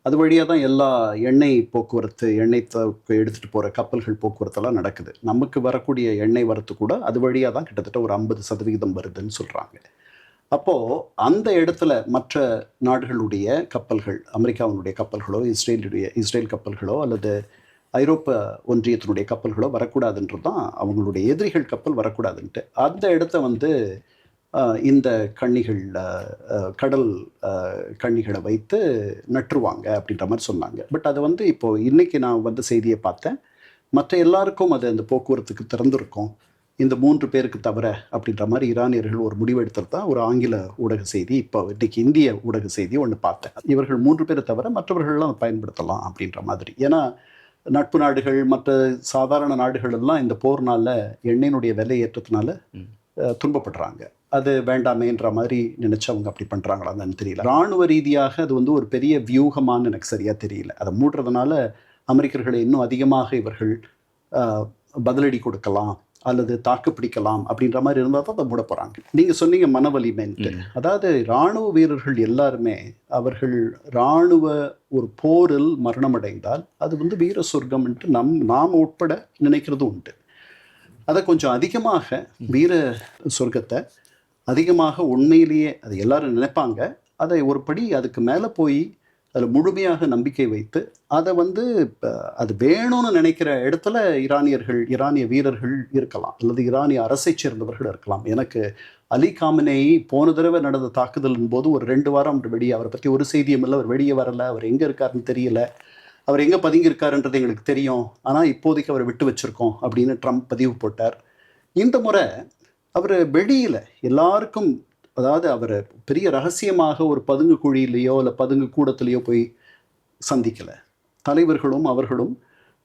அது வழியாக தான் எல்லா எண்ணெய் போக்குவரத்து, எடுத்துகிட்டு போகிற கப்பல்கள் போக்குவரத்தெல்லாம் நடக்குது. நமக்கு வரக்கூடிய எண்ணெய் வரத்து கூட அது வழியாக தான் கிட்டத்தட்ட ஒரு 50% வருதுன்னு சொல்கிறாங்க. அப்போது அந்த இடத்துல மற்ற நாடுகளுடைய கப்பல்கள், அமெரிக்காவினுடைய கப்பல்களோ, இஸ்ரேல் கப்பல்களோ அல்லது ஐரோப்பா ஒன்றியத்தினுடைய கப்பல்களோ வரக்கூடாதுன்றது தான் அவங்களுடைய எதிரிகள் கப்பல் வரக்கூடாதுன்ட்டு அந்த இடத்த வந்து இந்த கடல் கண்ணிகளை வைத்து நட்டுருவாங்க அப்படின்ற மாதிரி சொன்னாங்க. பட் அது வந்து இப்போது இன்றைக்கி நான் வந்து செய்தியை பார்த்தேன், மற்ற எல்லாருக்கும் அது அந்த போக்குவரத்துக்கு திறந்திருக்கும், இந்த 3 பேருக்கு தவிர அப்படின்ற மாதிரி ஈரானியர்கள் ஒரு முடிவு எடுத்துறது தான் ஒரு ஆங்கில ஊடக செய்தி. இப்போ இன்றைக்கி இந்திய ஊடக செய்தி ஒன்று பார்த்தேன். இவர்கள் 3 பேரை தவிர மற்றவர்கள்லாம் பயன்படுத்தலாம் அப்படின்ற மாதிரி. ஏன்னா நட்பு நாடுகள், மற்ற சாதாரண நாடுகள் எல்லாம் இந்த போர்னால எண்ணெயினுடைய விலை ஏற்றத்தினால துன்பப்படுறாங்க. அது வேண்டாமேன்ற மாதிரி நினைச்சவங்க அப்படி பண்றாங்களான்னு தெரியல. இராணுவ ரீதியாக அது வந்து ஒரு பெரிய வியூகமானு எனக்கு சரியா தெரியல. அதை மூடுறதுனால அமெரிக்கர்களை இன்னும் அதிகமாக இவர்கள் பதிலடி கொடுக்கலாம் அல்லது தாக்கு பிடிக்கலாம் அப்படின்ற மாதிரி இருந்தால் தான் அதை மூட போறாங்க. நீங்க சொன்னீங்க மனவலிமைன்ட்டு. அதாவது இராணுவ வீரர்கள் எல்லாருமே அவர்கள் இராணுவ ஒரு போரில் மரணமடைந்தால் அது வந்து வீர சொர்க்கம்ன்ட்டு நாம் உட்பட நினைக்கிறது உண்டு. அதை கொஞ்சம் அதிகமாக வீர சொர்க்கத்தை அதிகமாக உண்மையிலேயே அது எல்லாரும் நினைப்பாங்க. அதை ஒரு படி அதுக்கு மேலே போய் அதில் முழுமையாக நம்பிக்கை வைத்து அதை வந்து அது வேணும்னு நினைக்கிற இடத்துல ஈரானிய வீரர்கள் இருக்கலாம், அல்லது ஈரானிய அரசை சேர்ந்தவர்கள் இருக்கலாம். எனக்கு அலி காமனேயி போன தடவை நடந்த தாக்குதலின் போது ஒரு 2 வாரம் வெளியே, அவரை பற்றி ஒரு செய்தியும் இல்லை, அவர் வெளியே வரலை, அவர் எங்கே இருக்காருன்னு தெரியல, அவர் எங்கே பதுங்கி இருக்காருன்றது எங்களுக்கு தெரியும், ஆனால் இப்போதைக்கு அவரை விட்டு வச்சுருக்கோம் அப்படின்னு ட்ரம்ப் பதிவு போட்டார். இந்த முறை அவர் வெளியில் எல்லாருக்கும், அதாவது அவர் பெரிய ரகசியமாக ஒரு பதுங்கு குழியிலையோ இல்லை பதுங்கு கூடத்துலையோ போய் சந்திக்கலை. தலைவர்களும் அவர்களும்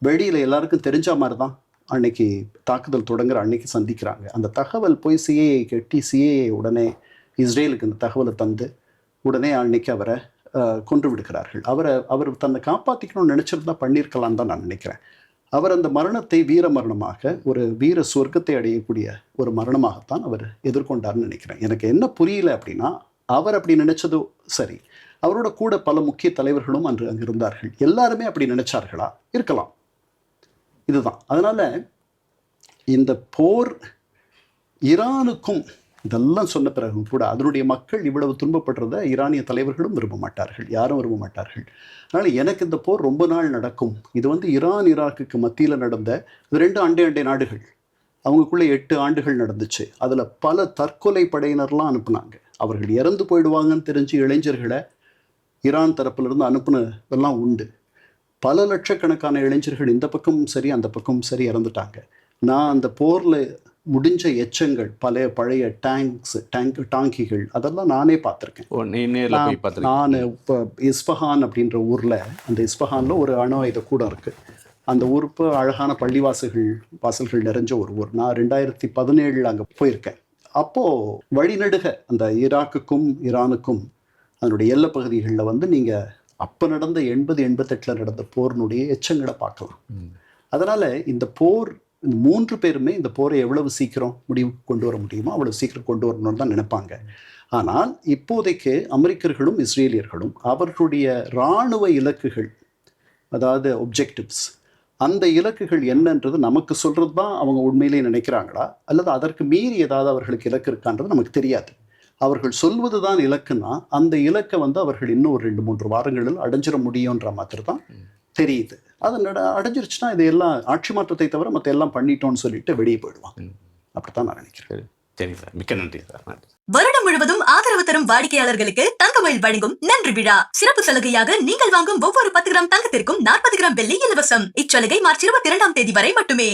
வெளியில் எல்லாருக்கும் தெரிஞ்ச மாதிரி தான் அன்னைக்கு தாக்குதல் தொடங்குற அன்னைக்கு சந்திக்கிறாங்க. அந்த தகவல் போய் சிஏஏ கட்டி சிஏஏ உடனே இஸ்ரேலுக்கு இந்த தகவலை தந்து உடனே அன்னைக்கு அவரை கொன்று விடுகிறார்கள். அவர் தன்னை காப்பாற்றிக்கணும்னு நினச்சிருந்தா பண்ணியிருக்கலான்னு தான் நான் நினைக்கிறேன். அவர் அந்த மரணத்தை வீர மரணமாக, ஒரு வீர சொர்க்கத்தை அடையக்கூடிய ஒரு மரணமாகத்தான் அவர் எதிர்கொண்டார்னு நினைக்கிறேன். எனக்கு என்ன புரியல அப்படின்னா, அவர் அப்படி நினைச்சதோ சரி, அவரோட கூட பல முக்கிய தலைவர்களும் அன்று அங்கு இருந்தார்கள். எல்லாருமே அப்படி நினைச்சார்களா? இருக்கலாம். இதுதான். அதனால இந்த போர் ஈரானுக்கும் இதெல்லாம் சொன்ன பிறகும் கூட அதனுடைய மக்கள் இவ்வளவு துன்பப்படுறத ஈரானிய தலைவர்களும் விரும்ப மாட்டார்கள், யாரும் விரும்ப மாட்டார்கள். அதனால் எனக்கு இந்த போர் ரொம்ப நாள் நடக்கும். இது வந்து ஈராக்குக்கு மத்தியில் நடந்த 2 அண்டை நாடுகள், அவங்களுக்குள்ளே 8 ஆண்டுகள் நடந்துச்சு. அதில் பல தற்கொலை படையினர்லாம் அனுப்புனாங்க. அவர்கள் இறந்து போயிடுவாங்கன்னு தெரிஞ்சு இளைஞர்களை ஈரான் தரப்பிலிருந்து அனுப்புனதெல்லாம் உண்டு. பல லட்சக்கணக்கான இளைஞர்கள் இந்த பக்கமும் சரி அந்த பக்கமும் சரி இறந்துட்டாங்க. நான் அந்த போரில் முடிஞ்ச எச்சங்கள், பழைய டாங்கிகள் அதெல்லாம் நானே பார்த்துருக்கேன். நான் இப்போ இஸ்பஹான் அப்படின்ற ஊரில், அந்த இஸ்பஹானில் ஒரு அணு ஆயுத கூடம் இருக்குது. அந்த ஊர் இப்போ அழகான வாசல்கள் நிறைஞ்ச ஒரு ஊர். நான் 2017 அங்கே போயிருக்கேன். அப்போது வழிநடுக அந்த ஈராக்குக்கும் ஈரானுக்கும் அதனுடைய எல்லை பகுதிகளில் வந்து நீங்கள் அப்போ நடந்த 80-88 நடந்த போரினுடைய எச்சங்களை பார்க்கலாம். அதனால் இந்த போர், இந்த 3 பேருமே இந்த போரை எவ்வளவு சீக்கிரம் முடிவுக்கு கொண்டு வர முடியுமோ அவ்வளவு சீக்கிரம் கொண்டு வரணும்னு தான் நினைப்பாங்க. ஆனால் இப்போதைக்கு அமெரிக்கர்களும் இஸ்ரேலியர்களும் அவர்களுடைய இராணுவ இலக்குகள், அதாவது ஒப்ஜெக்டிவ்ஸ், அந்த இலக்குகள் என்னன்றது நமக்கு சொல்கிறது தான் அவங்க உண்மையிலேயே நினைக்கிறாங்களா, அல்லது அதற்கு மீறி ஏதாவது அவர்களுக்கு இலக்கு இருக்கான்றது நமக்கு தெரியாது. அவர்கள் சொல்வது தான் இலக்குன்னா அந்த இலக்கை வந்து அவர்கள் இன்னும் ஒரு 2-3 வாரங்களில் அடைஞ்சிட முடியுன்ற மாதிரி தான் தெரியுது. அது அடைஞ்சிருச்சுன்னா இது எல்லாம் ஆட்சி மாற்றத்தை தவிர மற்ற எல்லாம் பண்ணிட்டோம்னு சொல்லிட்டு வெளியே போயிடுவாங்க. அப்படித்தான் நான் நினைக்கிறேன். சரி சார், மிக்க நன்றி சார். வருடம் முழுவதும் ஆதரவு தரும் வாடிக்கையாளர்களுக்கு தங்கமயில் வழங்கும் நன்றி விழா. சிறப்பு சலுகையாக நீங்கள் வாங்கும் ஒவ்வொரு 10 கிராம் தங்கத்திற்கும் 40 கிராம் வெள்ளி இலவசம். இச்சலுகை மார்ச் 22ஆம் தேதி வரை மட்டுமே.